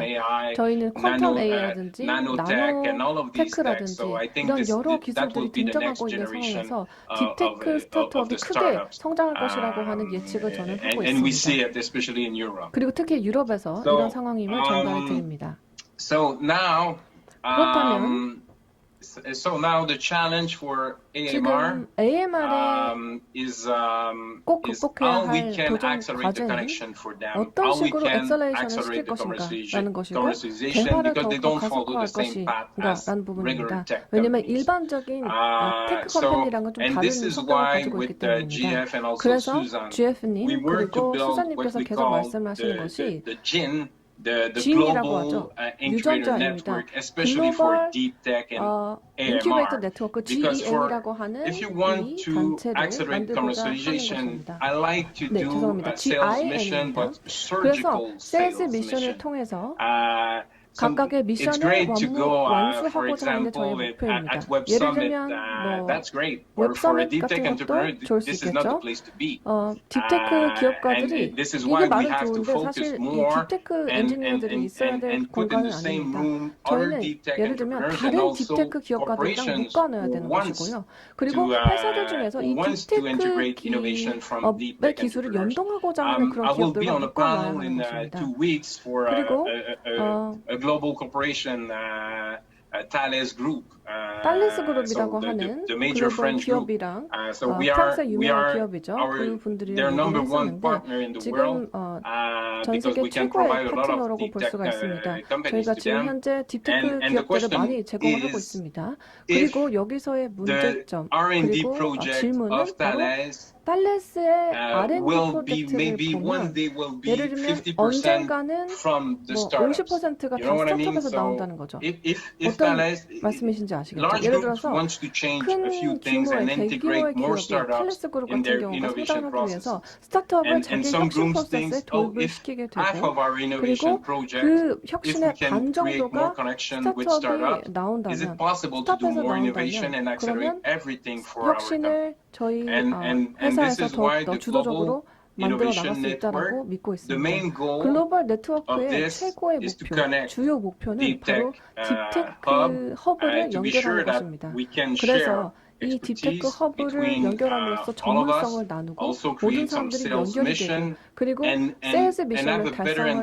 저희는 퀀텀 AI라든지 나노테크라든지 이런 여러 기술들이 등장하고 있는 상황에서 딥테크 스타트업이 크게 성장할 것이라고 하는 예측을 저는 하고 있습니다. 그리고 특히 유럽에서 이런 상황임을 전달해 드립니다. 그렇다면 지금 AMR에 꼭 극복해야 할 도전 과제는 어떤 식으로 엑셀레이션을 시킬 것인가라는 것이고 개발을 더욱더 가속화할 것인가라는 부분입니다. 왜냐하면 일반적인 테크 컴퍼니랑은 좀 다른 성격을 가지고 있기 때문입니다. 그래서 GF님 그리고 수사님께서 계속 말씀하시는 것이 진이라고 하죠. 유전자입니다. 글로벌 인큐베이터 네트워크 GEN이라고 하는 이 단체를 만들고자 하는 것입니다. 네, 죄송합니다. GIN입니다. 그래서 세일즈 미션을 통해서 각각의 미션을 완수하고자 하는 게 저의 목표입니다. 예를 들면 웹서밋 같은 것도 좋을 수 있겠죠. 딥테크 기업가들이 이게 말은 좋은데 사실 이 딥테크 엔지니어들이 있어야 될 공간은 아닙니다. 저희는 예를 들면 다른 딥테크 기업가들이랑 묶어놔야 되는 것이고요. 그리고 회사들 중에서 이 딥테크 기업의 기술을 연동하고자 하는 그런 기업들과 묶어놔야 하는 것입니다. 그리고 global corporation, Thales Group. 탈레스 그룹이라고 하는 글로벌 기업이랑 프랑스의 유명한 기업이죠. 그분들이랑 얘기를 했었는데 지금 전 세계 최고의 파트너라고 볼 수가 있습니다. 저희가 지금 현재 딥테크 기업들을 많이 제공을 하고 있습니다. 그리고 여기서의 문제점 그리고 질문은 바로 탈레스의 R&D 프로젝트를 보면 예를 들면 언젠가는 50%가 다 스타트업에서 나온다는 거죠. 어떤 말씀이신지 아시겠죠? 예를 들어서 큰 규모의 대규모의 기업이 탈레스 그룹 같은 경우가 성장하기 위해서 스타트업을 자기 혁신 프로세스에 도입을 시키게 되고 그리고 그 혁신의 반 정도가 스타트업이 나온다면 스타트업에서 나온다면 그러면 혁신을 저희 회사에서 더욱더 주도적으로 만들어 나갈 수 있다고 믿고 있습니다. 글로벌 네트워크의 최고의 목표, 주요 목표는 바로 딥테크 허브를 연결하는 것입니다. 그래서 이 딥테크 허브를 연결함으로써 전문성을 나누고 모든 사람들이 연결이 되고 그리고 세일즈 미션을 달성을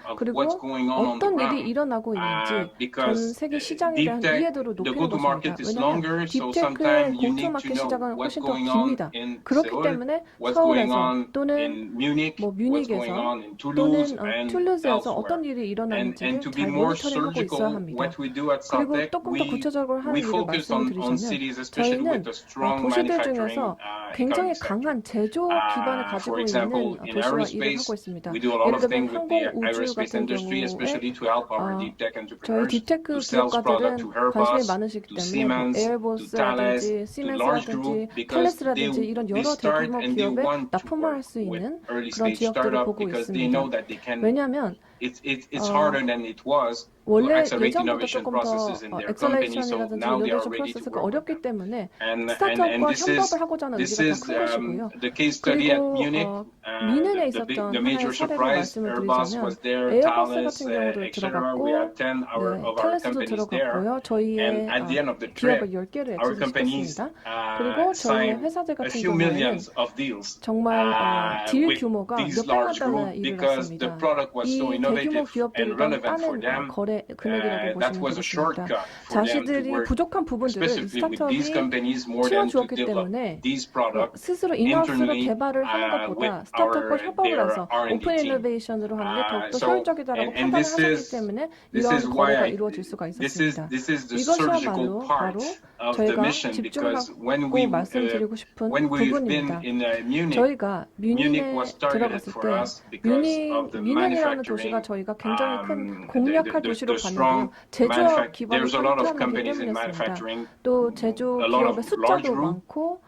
하고 그리고 어떤 일이 일어나고 있는지 전 세계 시장에 대한 이해도를 높이는 것입니다. 왜냐하면 딥테크의 고투마켓 시장은 훨씬 더 깁니다. 그렇기 때문에 서울에서 또는 뮤닉에서 또는 툴루즈에서 어떤 일이 일어나는지를 잘 모니터링하고 있어야 합니다. 그리고 조금 더 구체적으로 하는 일을 말씀드리자면 저희는 도시들 중에서 굉장히 강한 제조 기반을 가지고 있는 도시와 일을 하고 있습니다. 예를 들면 항공 우주 같은 경우에 저희 딥테크 기업가들은 관심이 많으시기 때문에 에어버스라든지 시멘스라든지 텔레스라든지 이런 여러 대규모 기업에 납품을 할 수 있는 그런 지역들을 보고 있습니다. 왜냐하면 원래 예전부터 조금 더 엑셀레이션이라든지 이노베이션 프로세스가 어렵기 때문에 스타트업과 협업을 하고자 하는 의지가 더 큰 것이고요. 그리고 미넨에 있었던 하나의 사례를 말씀을 드리자면 에어버스 같은 경우도 들어갔고 텔레스도 들어갔고요. 저희의 기업을 10개를 엑시트시켰습니다. 그리고 저희의 회사들 같은 경우에는 정말 딜 규모가 몇백만 달러에 이르렀습니다. 이 대규모 기업들이랑 따는 거래 금액이라고 보시면 되겠습니다. 자신들이 부족한 부분들을 스타트업이 채워주었기 때문에 스스로 인하우스로 개발을 하는 것보다 스타트업과 협업을 해서 오픈 이노베이션으로 하는 게 더욱더 효율적이다라고 판단을 하셨기 때문에 이러한 거래가 이루어질 수가 있었습니다. 이것이야말로 바로 저희가 집중하고 말씀드리고 싶은 부분입니다. 저희가 뮤닉에 들어갔을 때 뮤닉이라는 도시가 저희가 굉장히 큰 공략할 도시로 봤는데요. 제조업 기반을 확보하는 게 때문이었습니다. 또 제조 기업의 숫자도 많고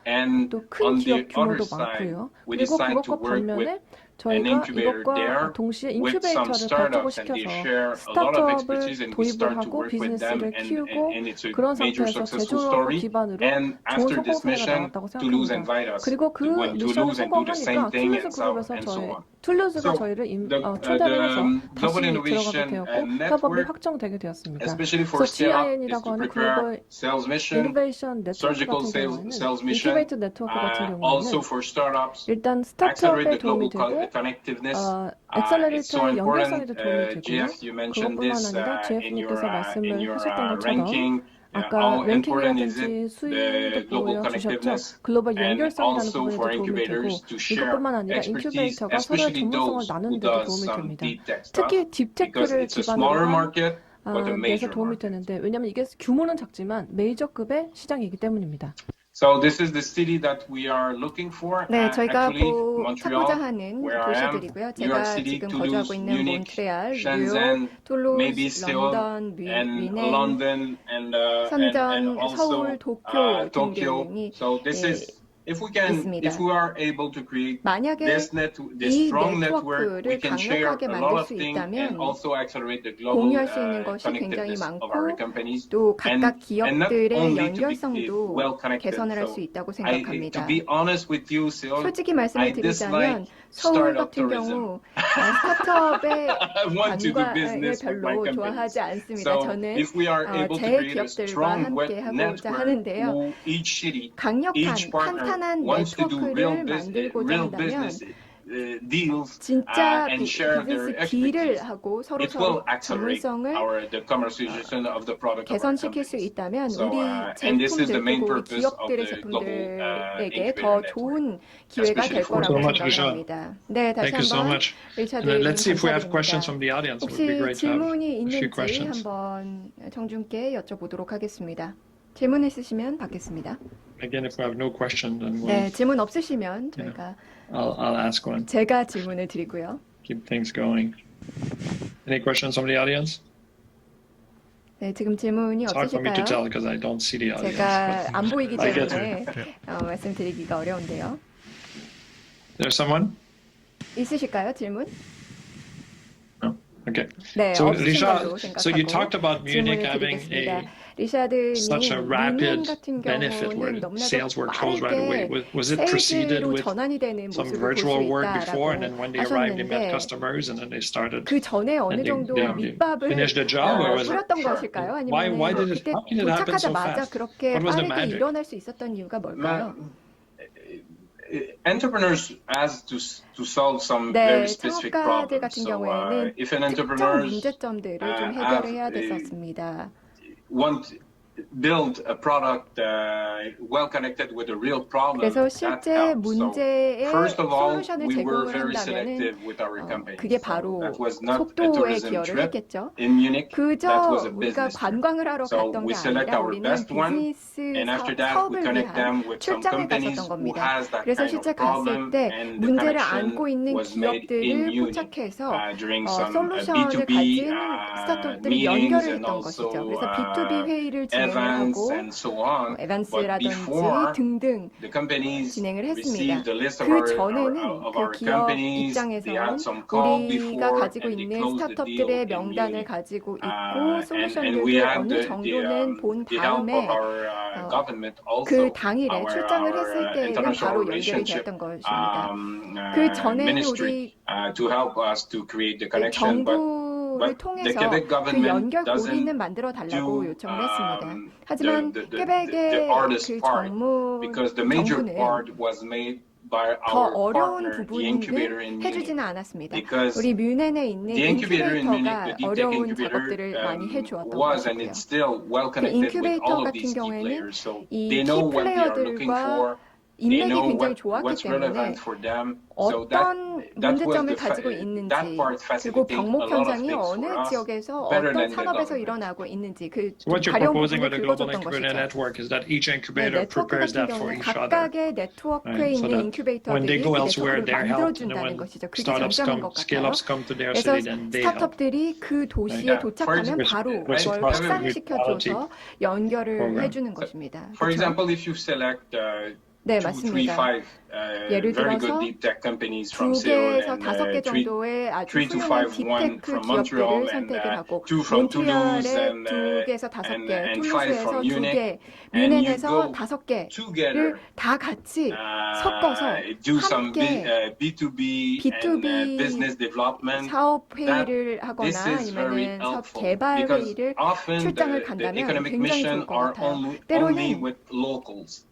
또 큰 기업 규모도 많고요. 그리고 그것과 반면에 저희가 이것과 동시에 인큐베이터를 발족을 시켜서 스타트업을 도입을 하고 비즈니스를 키우고 그런 상태에서 제조업을 기반으로 좋은 성공사가 나왔다고 생각합니다. 그리고 그 미션을 성공하니까 툴루즈 그룹에서 툴루즈가 저희를 초대를 해서 다시 들어가게 되었고 협업이 확정되게 되었습니다. 그래서 GIN이라고 하는 글로벌 이노베이션 네트워크 같은 경우에는 인큐베이터 네트워크 같은 경우에는 일단 스타트업에 도움이 되고 엑셀러레이터의 연결성에도 도움이 되고요. 그것뿐만 아니라 GF님께서 말씀을 하셨던 것처럼 아까 랭킹이라든지 수위도 보여주셨죠. 글로벌 연결성이라는 부분에도 도움이 되고 이것뿐만 아니라 인큐베이터가 서로의 전문성을 나누는 데도 도움이 됩니다. 특히 딥테크를 기반으로 한 데서 도움이 되는데 왜냐하면 이게 규모는 작지만 메이저급의 시장이기 때문입니다. So this is the city that we are looking for. 네, 저희가 Actually, 찾고자 Montreal, 하는 where I am, 도시들이고요. New 제가 York City, 지금 Toulouse, 거주하고 있는 Munich, 몬트레알, 뉴욕, Shenzhen, maybe 툴루즈, Seoul, 런던, and 위넨, London, and 선전, also 서울, 도쿄 Tokyo. 등등이 So this is if we are able to create 만약에 this strong network, we 네트워크를 can share 강력하게 a lot 만들 of 수 things and 있다면 also accelerate the global 공유할 수 있는 것이 굉장히 connectedness of our 많고 companies. 또 각각 And not 기업들의 only to be 연결성도 well connected. 개선을 할 So 수 있다고 to 생각합니다. be honest with you, Seoul, 솔직히 I 말씀을 드리자면 dislike 서울 startup 같은 tourism. 경우 스타트업의 I want to do 관광을 business with my 별로 companies. 좋아하지 않습니다. So 저는 if we are able to 제 create a 기업들과 strong 함께 하고자 network 하는데요. who each city, 강력한 each partner 탄탄한 wants to do 네트워크를 만들고자 real 한다면 business deals 진짜 and share their 비즈니스 딜을 expertise. 하고 It will 서로 accelerate 전문성을 the commercialization of the product of our 개선시킬 수 companies. 있다면 So, 우리 and this is the 제품들 main 그리고 우리 purpose of 기업들의 the global 제품들에게 incubator 더 network. 좋은 기회가 Especially 될 for 거라고 so much, 생각을 Richard. 합니다. 네, 다시 Thank you so 한번 much. 리차드님 Let's see if we have questions 감사드립니다. from the audience. It would 혹시 be great to have 질문이 a few 있는지 questions. 한번 정준께 여쭤보도록 하겠습니다. 질문 있으시면 받겠습니다. Again, if we have no question, then 네, we'll, 질문 없으시면 저희가 I'll ask one. 제가 질문을 드리고요. Keep things going. Any questions from the audience? 네, 지금 질문이 It's hard for me to tell 없으실까요? because I don't see the audience. 제가 안 보이기 I get 때문에 말씀드리기가 어려운데요. There's someone? 있으실까요, 질문? No. Okay. 네, So, 없으신 Richard, 걸로 so you talked 생각하고 about Munich 질문을 having 드리겠습니다. such a 리샤드님, 뮌헨 rapid 같은 benefit where 경우는 sales were 너무나도 closed right away. 빠르게 Was it preceded 세계로 with 전환이 되는 some 모습을 볼 수 virtual work before, and 있다라고 then when they arrived, they met 하셨는데 customers, and then they started 그 전에 어느 and 정도 they 밑밥을 finished the job, or was it? 뿌렸던 것일까요? Why 아니면 did it? 그때 How can it happen so 도착하자마자 fast? 그렇게 What was the 빠르게 magic? 일어날 수 있었던 이유가 뭘까요? Entrepreneurs has to solve some 네, very specific 창업가들 problems. 같은 So 경우에는 if an 특정 entrepreneur 문제점들을 좀 have 해결해야 됐었습니다. want build a product well connected with a real problem, 그래서 that 실제 helps. 문제에 So first of all, 솔루션을 we were 제공을 very 한다면은 selective with our companies. 그게 So 바로 that was not a 속도에 tourism 기여를 trip 했겠죠. in Munich. That 그저 was a 우리가 business trip. 관광을 하러 So 갔던 we 게 select 아니라 our 우리는 best one, 비즈니스 and after that we 사업을 connect 위한 them with some 출장을 companies 갔었던 who 겁니다. has that 그래서 kind 실제 of problem, 갔을 때 and the 문제를 connection 안고 있는 was made in 기업들을 Munich 포착해서 during some 솔루션을 B2B 가진 스타트업들을 meetings 연결을 and 했던 also 것이죠. 그래서 B2B 회의를 진행을 events 하고 and so on. But 에반스라든지 before 등등 the companies 진행을 했습니다. received the list of 그 our 전에는 our 그 기업 companies, they had 입장에선 some call 우리가 before 가지고 and they 있는 closed the deal 스타트업들의 in 명단을 Munich. 가지고 있고 And we 솔루션들도 had 어느 정도는 본 the help 다음에 of our government also. 그 당일에 our 출장을 했을 때에는 international 바로 연결이 relationship 되었던 것입니다. 그 전에는 ministry 우리 to help us to create the connection, 정부를 the 통해서 Quebec 그 government 연결 doesn't 고리는 만들어 달라고 do, 요청을 했습니다. the 하지만 퀘벡의 hardest 그 part, because the major 정부는 part was made by 더 our 어려운 partner, the incubator in 부분을 Munich. 해주지는 않았습니다. Because 우리 뮌헨에 있는 The incubator in Munich, 인큐베이터가 the deep tech 어려운 incubator, 작업들을 많이 해주었던 was and 것이고요. it's still well 그 connected with all 인큐베이터 of these 같은 key 경우에는 players. So 이 they 키 know what they are looking 플레이어들과 for. They 인맥이 know 굉장히 좋았기 what's 때문에 relevant for them. So 어떤 that was 문제점을 the 가지고 있는지 that part 그리고 facilitated 병목 a lot of 현상이 things 어느 for us. 지역에서 better 어떤 than the 산업에서 government. 일어나고 있는지 그 So what you're 가려운 proposing with 부분을 the global 긁어줬던 incubator 것이죠. network is that each 네, incubator 네트워크 prepares 같은 that for 경우는 each other. 각각의 네트워크에 Right, so 있는 that when 인큐베이터들이 they 그 go elsewhere, 네트워크를 they're helped, and then 만들어준다는 when 것이죠. 그게 startups 장점인 come, 것 같아요. scale-ups come to their 그래서 city, then they help. 스타트업들이 그 도시에 Yeah. 도착하면 바로 Which 그걸 is 확산을 possible 시켜줘서 연결을 program. 해주는 것입니다. For 그렇죠? example, if you select 네, 2, 3, 맞습니다. 5 예를 very 들어서 good deep tech companies from 두 Seoul 개에서 and 다섯 개 3 정도의 아주 3 to 훌륭한 5, one 딥테크 from Montreal 기업들을 and 선택을 하고 2 from Toulouse 몬트리올에 and 두 개에서 다섯 개, and 5 툴루스에서 from 두 Munich. 개, And you 뮌헨에서 go 다섯 개를 together 다 같이 섞어서 do some 함께 B2B B2B and business development. 사업 회의를 하거나 This is very 아니면은 사업 helpful 개발 because 회의를 often 출장을 the 간다면 economic 굉장히 mission 좋을 것 are 같아요. only 때로는 with locals.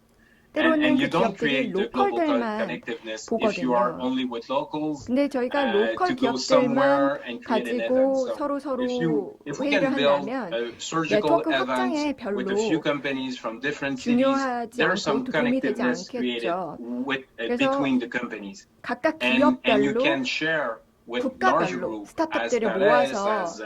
때로는 And 그 you don't 기업들이 create the global 로컬들만 connectiveness if you are 보거든요. only with locals. 근데 저희가 로컬 to go 기업들만 somewhere and create an event. 가지고 So 서로 if we 회의를 can build 한다면 a surgical 네트워크 확장에 event with a few 별로 companies from different cities, 중요하지 there's some 않고 도움이 되지 connectiveness created 않겠죠. with 그래서 between the companies. 각각 And you 기업별로 can share with larger 국가별로 groups as 스타트업들을 Thales, 모아서 as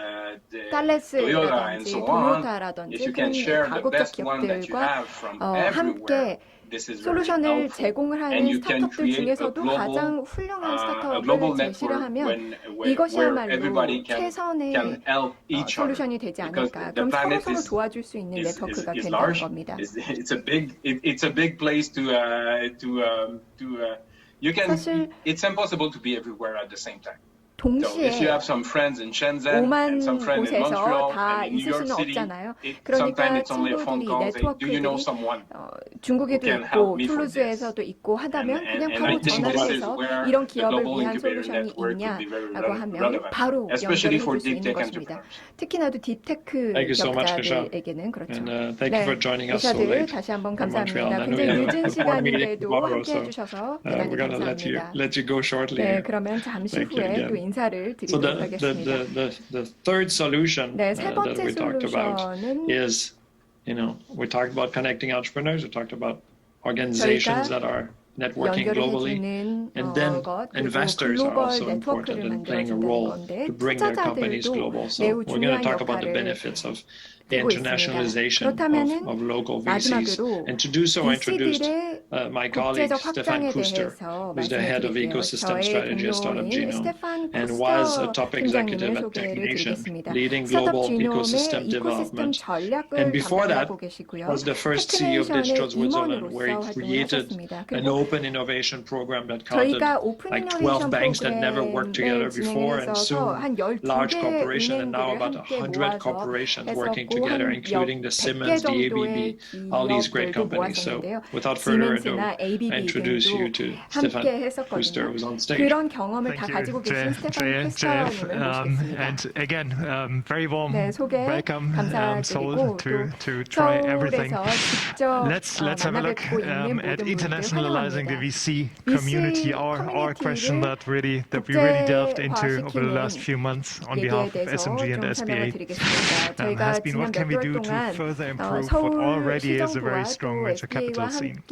Toyota and tales라든지 so on. 도요타라든지 If you 그런 can share the 가급적 best one that you 기업들과 have from everywhere. 함께 this is very 솔루션을 helpful. 제공을 And 하는 you can 스타트업들 create a 중에서도 global, 가장 훌륭한 a global 스타트업을 제시를 network 하면 where 이것이야말로 everybody can 최선의 help each other. 솔루션이 되지 Because 않을까. the 그럼 planet 서로 is 도와줄 수 있는 is 네트워크가 된다는 large. 겁니다. It's a big place to you can. 사실 It's impossible to be everywhere at the same time. So 동시에 if you have some friends in Shenzhen 5만 and some friends in 곳에서 Montreal 다 and in New 있을 York 수는 City, 없잖아요. sometimes 그러니까 it's only a phone 친구들이 call. Say, do you know 네트워크들이 someone? 중국에도 who can 있고 help me for 툴루즈에서도 있고 하다면 그냥 And 바로 I think 전화를 this is 해서 where 이런 the 기업을 global 위한 incubator 솔루션이 network could be very 있냐라고 하면 relevant, 바로 especially 연결을 for 해줄 수 deep 있는 tech 것입니다. entrepreneurs. 특히나도 딥테크 Thank you so much, Nisha. 기업자들에게는 그렇죠. And thank you for joining us so 리샤드 late 다시 한번 from Montreal. 감사합니다. I know 굉장히 you have 늦은 a board meeting 시간인데도 tomorrow, 함께 so 해주셔서 we're 대단히 going to 감사합니다. let you go shortly. 네, 그러면 잠시 Thank you 후에 또 again. 인사를 So 드리도록 하겠습니다. the third solution 네, 세 that 번째 we talked about 솔루션은 is, we talked about connecting entrepreneurs. We talked about organizations that are networking globally, 연결해주는 and then 것, 그리고 investors are 글로벌 also important 네트워크를 in playing a 만들어준다는 role 건데 to bring their companies 투자자들도 global. So 매우 we're going to 중요한 talk about the 역할을 benefits of the 하고 있습니다. internationalization 그렇다면은 of local VCs. 마지막으로 And to do so, I introduced VC들의 my colleague 국제적 Stefan 확장에 Kuster, 대해서 who's the head of 말씀을 드릴게요. ecosystem 저의 strategy at Startup 동료인 Genome, 스테판 and was a 쿠스터 top executive 팀장님을 at 소개를 TechNation, 드리겠습니다. leading 스타트업 global 지놈의 ecosystem 이코시스템 development. 전략을 And before that, 담당하고 계시고요. was the first CEO of Digital 테크네이션의 Switzerland, where he 임원으로서 활동을 created 하셨습니다. an 그리고 open innovation program that counted 저희가 오픈 like 이노베이션 12 banks that never worked together 프로그램을 before, and 진행해서 soon 한 large 12개의 corporations, and now about 은행들을 함께 100 모아서 corporations working 했었고 together, 한 including the 100개 Siemens, the 정도의 ABB, all these great 기업들도 companies. So 모았었는데요. without further ado, 시멘스나 I ABB introduce you 등도 to Stefan 함께 Kuster, 했었거든요. who's on stage. 그런 경험을 다 Thank 가지고 you, 계신 스테판 Jeff, 쿠스터님을 모시겠습니다. and again, very warm 네, 소개 welcome, 감사드리고 Seoul, 또 to try everything. 서울에서 직접 Let's have a look 만나뵙고 있는 at 모든 분들 internationalizing the 환영합니다. VC community, our question that we really delved into over the last few months on behalf of SMG and SBA has been what can we do to further improve what already is a very strong venture capital scene.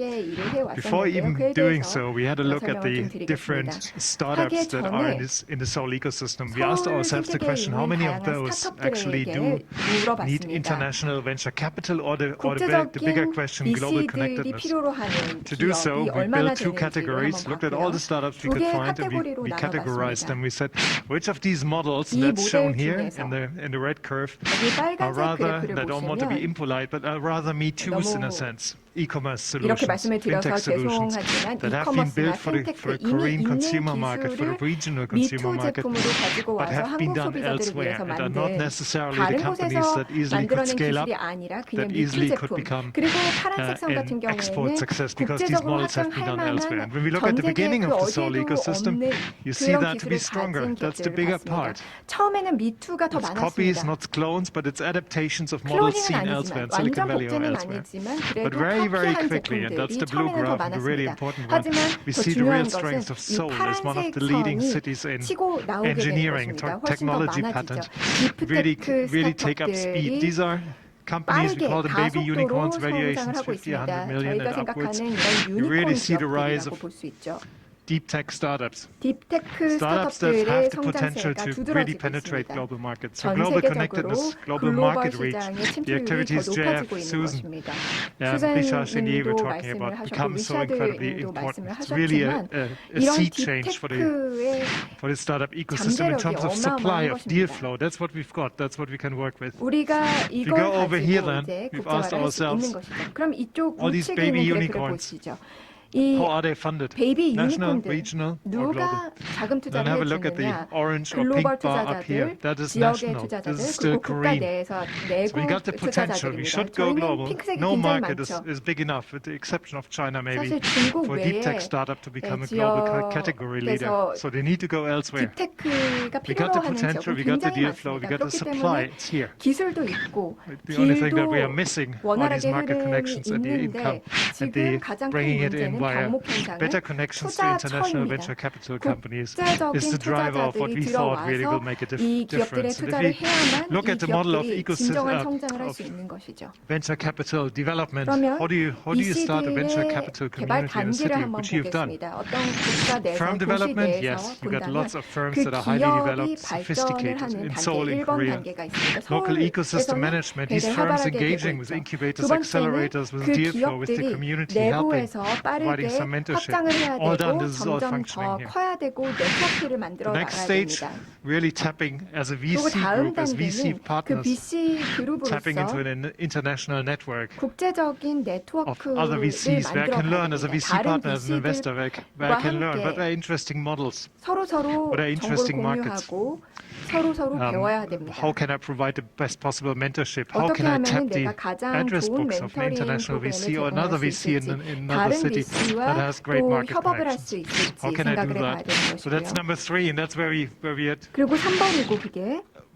Before even doing so, we had a look at the different startups that are in the Seoul ecosystem. We asked ourselves the question, how many of those actually do need international venture capital, or the bigger question, global connectedness? To do so, we built two categories, looked at all the startups we could find, and we categorized them. We said, which of these models that's shown here in the red curve are rather, I don't want to be impolite, but are rather me too's in a sense. E-commerce solutions, fintech solutions that have been built for the Korean consumer market, for the regional consumer market, but have been done elsewhere and are not necessarily the companies that easily could scale up, that easily could become an export success because these models have been done elsewhere. And when we look at the beginning of the Seoul ecosystem, you see that to be stronger. That's the bigger part. It's copies, not clones, but it's adaptations of models seen elsewhere in Silicon Valley or elsewhere. But very quickly, and that's the blue graph, the really important one, we see the real strength of Seoul as one of the leading cities in engineering, technology patent, really take up speed. These are companies, we call them baby unicorns, valuations 50, 100 million and upwards. You really see the rise of deep tech startups. Startups that have the potential to really penetrate global markets. So global connectedness, global market reach, the activities Jeff, Susan, Richard Chenier were talking about become so incredibly important. It's really a sea change for the startup ecosystem in terms of supply of deal flow. That's what we've got. That's what we can work with. If you go over here then, we've asked ourselves, all these baby unicorns, how are they funded? National, regional, or global? Then have a look at the orange or pink bar up here. That is national. This is still Korean. So we got the potential. We should go global. No market is big enough, with the exception of China maybe, for a deep tech startup to become a global category leader. So they need to go elsewhere. We got the potential, we got the deal flow, we got the supply. It's here. The only thing that we are missing are these market connections and the income and the bringing it in via 병목 현상은 better connections to international venture 투자처입니다. capital companies is 국제적인 the driver of what 투자자들이 we thought really will 들어와서 make a 이 기업들의 difference. And 투자를 if we 해야만 look 이 at the model of 기업들이 진정한 ecosystem 성장을 할 of 수 있는 것이죠. venture capital development, 그러면 how do you start a venture VC들의 capital 개발 community in a 단계를 city, 한번 which you've done? 보겠습니다. 어떤 국가 내에서 Firm 도시 development, 내에서 yes, you got 본다면 lots of firms 그 that are highly 기업이 developed, 발전을 sophisticated. 하는 In 단계 Seoul, in 1번 Korea, 단계가 있습니다. local ecosystem 서울에서는 management, these 굉장히 firms 활발하게 되고 engaging with 있죠. 두 incubators, 번째는 accelerators, with 그 deal flow, with the 기업들이 community helping, 내부에서 providing 빠르게 some mentorship. 확장을 해야 All done, 되고 this is all 점점 더 functioning here. 커야 되고 네트워크를 만들어 The next 나가야 stage, 됩니다. really tapping as a 그리고 VC 다음 group, as VC 단계는 그 partners, VC tapping into 그룹으로서 an international network 국제적인 of other 네트워크를 VCs where I can 만들어 learn 가야 as a 됩니다. VC 다른 partner, as an investor, where I can learn. But VC들과 they're interesting models. 서로 What are 정보를 interesting markets? 공유하고 서로 배워야 됩니다. How can I provide the best possible mentorship? How 어떻게 can I 하면 tap the 내가 가장 address 좋은 books of an 멘토링 international 프로그램을 VC or another 제공할 수 VC in 있을지, another 다른 city that VC와 has great 또 market 협업을 할 수 connections? 있을지 How can I do 생각을 해봐야 that? 되는 So that's 것이고요. number 3, and that's where we 그리고 3번이고 그게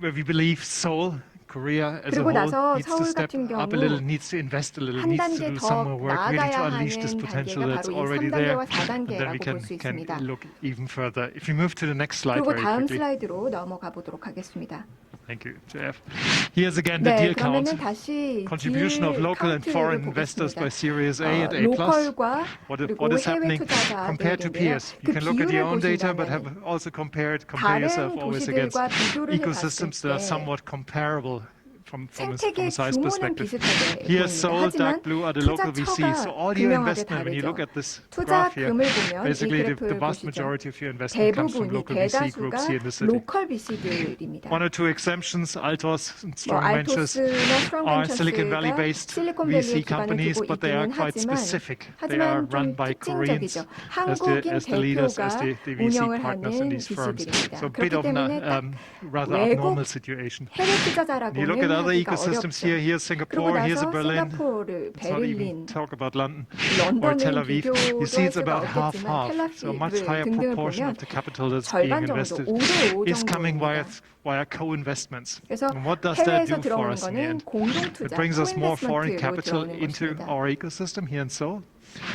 where we believe Seoul, Korea as a 그리고 whole 나서 needs to 서울 step 같은 up a 경우 little, needs to invest a little, 한 needs to 단계 do some more 더 work, really to 나아가야 unleash this 하는 potential 단계가 that's 바로 이 already there, 3단계와 and then we 4단계라고 볼 수 can 있습니다. look even further. If you move to the next slide 그리고 very 다음 quickly. 슬라이드로 넘어가 보도록 하겠습니다. Thank you, JF. Here's again the 네, deal count. 그러면은 다시 Contribution of 딜 local and foreign 카운트를 investors by 보겠습니다. Series A and A+. 로컬과 What 그리고 is 해외 happening compared to 투자자들인데요. peers? 그 You can look at your 비율을 own data, but have 보시면 also compare 다른 yourself always against 도시들과 비교를 해봤을 ecosystems that are 때 somewhat comparable from a 생태계 size 규모는 perspective. 비슷하게 Here, 보입니다. Seoul, 하지만 dark blue are the local VCs. So all your 투자처가 investment, when you look 다르죠. at this 투자 graph here, 금을 보면 이 basically the 그래프를 vast 보시죠. majority of your investment comes from 대부분이 local VC 대다수가 groups here in the city. 로컬 VC들입니다. One or two exemptions, Altos and Strong Ventures, 알토스나 스트롱 are Silicon Valley 벤처스가 based 실리콘밸리에 VC 기반을 companies, 두고 but they are 있기는 quite 하지만 specific. They are 하지만 run 좀 by Koreans 특징적이죠. as 한국인 the leaders, 대표가 as the VC 운영을 partners in 하는 these firms. VC들입니다. So a bit 그렇기 of 때문에 딱 rather 외국 abnormal situation. 해외 You look at 투자자라고는 other 하기가 ecosystems 어렵죠. here. Here's 그리고 Singapore, here's 나서 Berlin. 싱가포르, Let's not 베를린, even talk about London or Tel 런던은 Aviv. 비교도 You see 할 it's 수가 about 없겠지만 half. So a much 텔라비브 higher 등등을 proportion 보면 of the capital that's being 절반 정도, invested 5대 5 is coming 정도입니다. via co-investments. 그래서 And what does that 해외에서 do for 들어오는 us in the 거는 end? 공동 It 투자, brings us more foreign 코인베스트men트로 capital 들어오는 into 것입니다. our ecosystem here in Seoul.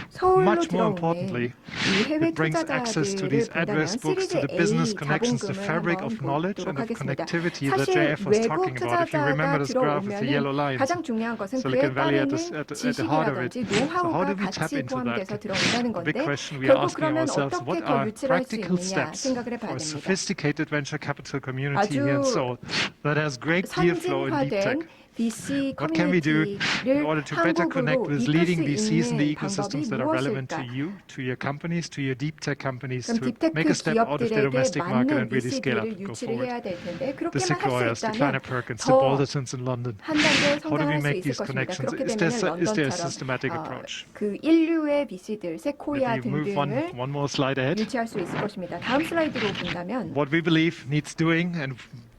서울로 Much more 들어오는 importantly, 이 해외 it brings access to these 투자자들을 address 본다면 books, to 시리즈 the business A connections, the 자본금을 fabric 한번 of knowledge 보도록 and of 하겠습니다. connectivity that 사실 JF was 외국 talking about. If you remember 투자자가 this graph with the yellow 들어오면 lines, 가장 중요한 것은 그에 Silicon Valley 따르는 at the heart of it. 지식이라든지 So how 노하우가 do we tap 같이 into 포함돼서 that? 들어온다는 The big 건데 question we are 결국 asking 그러면 ourselves, what 어떻게 더 are 유출할 수 practical 있느냐 steps 생각을 for 해봐야 a 됩니다. sophisticated venture capital community here in 아주 Seoul that has great deal flow in deep tech? 선진화된 VC What can we do in 커뮤니티를 order to better connect 한국으로 with 이끌 leading 수 VCs in the 있는 방법이 ecosystems that are relevant to 무엇일까? you, to your companies, to your deep tech companies, 그럼 to make 딥테크 a step out of their 기업들에게 domestic market 맞는 and really scale up VC들을 and go 유치를 forward? 해야 될 텐데 The 그렇게만 할 Sequoias, 수 the Kleiner 있다면 Perkins, the 더 Baldersons in London. 한 단계 How do we 성장할 수 make 있을 these 것입니다. connections? 그렇게 Is 되면 there a systematic 런던처럼 approach? 그 인류의 VC들, 세코이아 If you move 등등을 one more slide ahead. 유치할 수 있을 것입니다. 다음 슬라이드로 본다면 What we believe needs doing and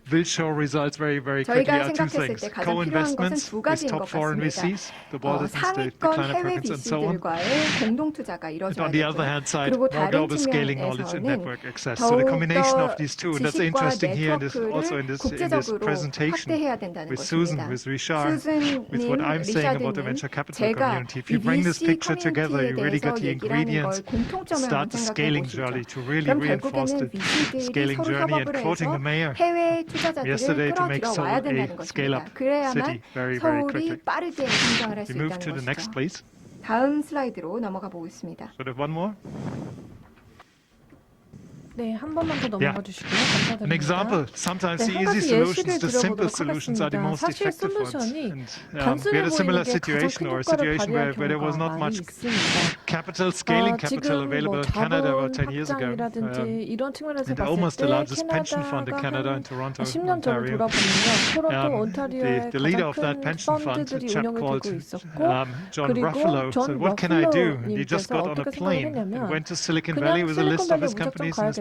will show results very, very quickly 저희가 are two 생각했을 things. 때 가장 필요한 것은 Co-investments 두 with 가지인 top 것 foreign 같습니다. VCs, the Baldersons, the 상위권 Kleiner 해외 Perkins and so on. VC들과의 공동 투자가 And 이루어져야 on the 되죠. other hand side, 그리고 more 다른 global scaling knowledge and 측면에서는 network access. So the combination of these two, and that's 지식과 interesting here in this, also 네트워크를 in this 국제적으로 presentation 확대해야 된다는 with 것입니다. Susan, with Richard, with what I'm saying about the 리샤드님, venture capital 제가 community. If 이 you bring this VC picture together, 커뮤니티에 you really 대해서 got the 얘기를 하는 걸 ingredients, 공통점을 한번 start the 생각해 scaling 보시죠. journey to really 그럼 reinforce 결국에는 the VC들이 scaling 서로 journey. And 협업을 quoting the 해서 mayor 해외 투자자들을 yesterday to make 끌어들여와야 Seoul 된다는 a scale-up 것입니다. 그래야만 city very, very 서울이 quickly. 빠르게 성장을 할 수 We move 있다는 to the next, 것이죠. please. 다음 슬라이드로 넘어가 보겠습니다. Sort of one more. 네, 한 번만 더 넘어가 주시고요. 감사드립니다. An example. Sometimes 네, the 한 easy 가지 solutions, 예시를 the simple 들어보도록 solutions are the 하겠습니다. most 사실 effective ones. 솔루션이 And we 단순해 had a similar 보이는 게 가장 situation 큰 or a 효과를 situation 발휘할 where there was 경우가 not 많이 much 있습니다. capital, scaling capital 지금 available 뭐 in Canada about 자본 10 years ago. 확장이라든지 이런 측면에서 And 봤을 almost the 때 largest pension fund in Canada in 캐나다가 Toronto, 10년 전을 Ontario. 돌아보면요. 토론토, 온타리오의 The leader 가장 of that 큰 pension fund, a 펀드들이 chap 운영이 called 되고 있었고 John 그리고 Ruffalo, 존 said, "What can I do?" And he just 러플로님께서 got on a 어떻게 생각을 plane and 했냐면 went to Silicon 그냥 Valley with a list of 실리콘밸리 his 무작정 companies and his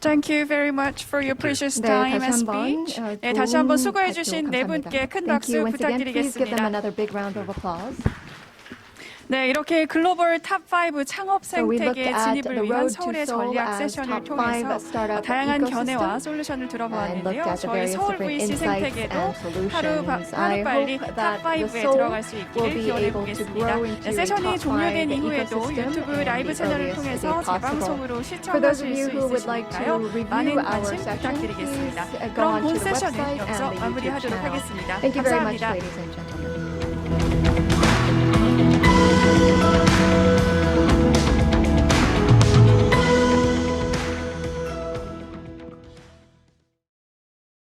Thank you very much for your precious time and speech. 네, 다시 한번 수고해 주신 네 분께 큰 박수 부탁드리겠습니다. 네, 이렇게 글로벌 탑5 창업 생태계 진입을 위한 서울의 전략 세션을 통해서 다양한 견해와 솔루션을 들어보았는데요. 저희 서울 VC 생태계도 하루빨리 탑5에 들어갈 수 있기를 기원해 보겠습니다. 네, 세션이 종료된 이후에도 유튜브 라이브 채널을 통해서 재방송으로 시청하실 수 있으시니까요. 많은 관심 부탁드리겠습니다. 그럼 본 세션은 여기서 마무리하도록 하겠습니다. 감사합니다.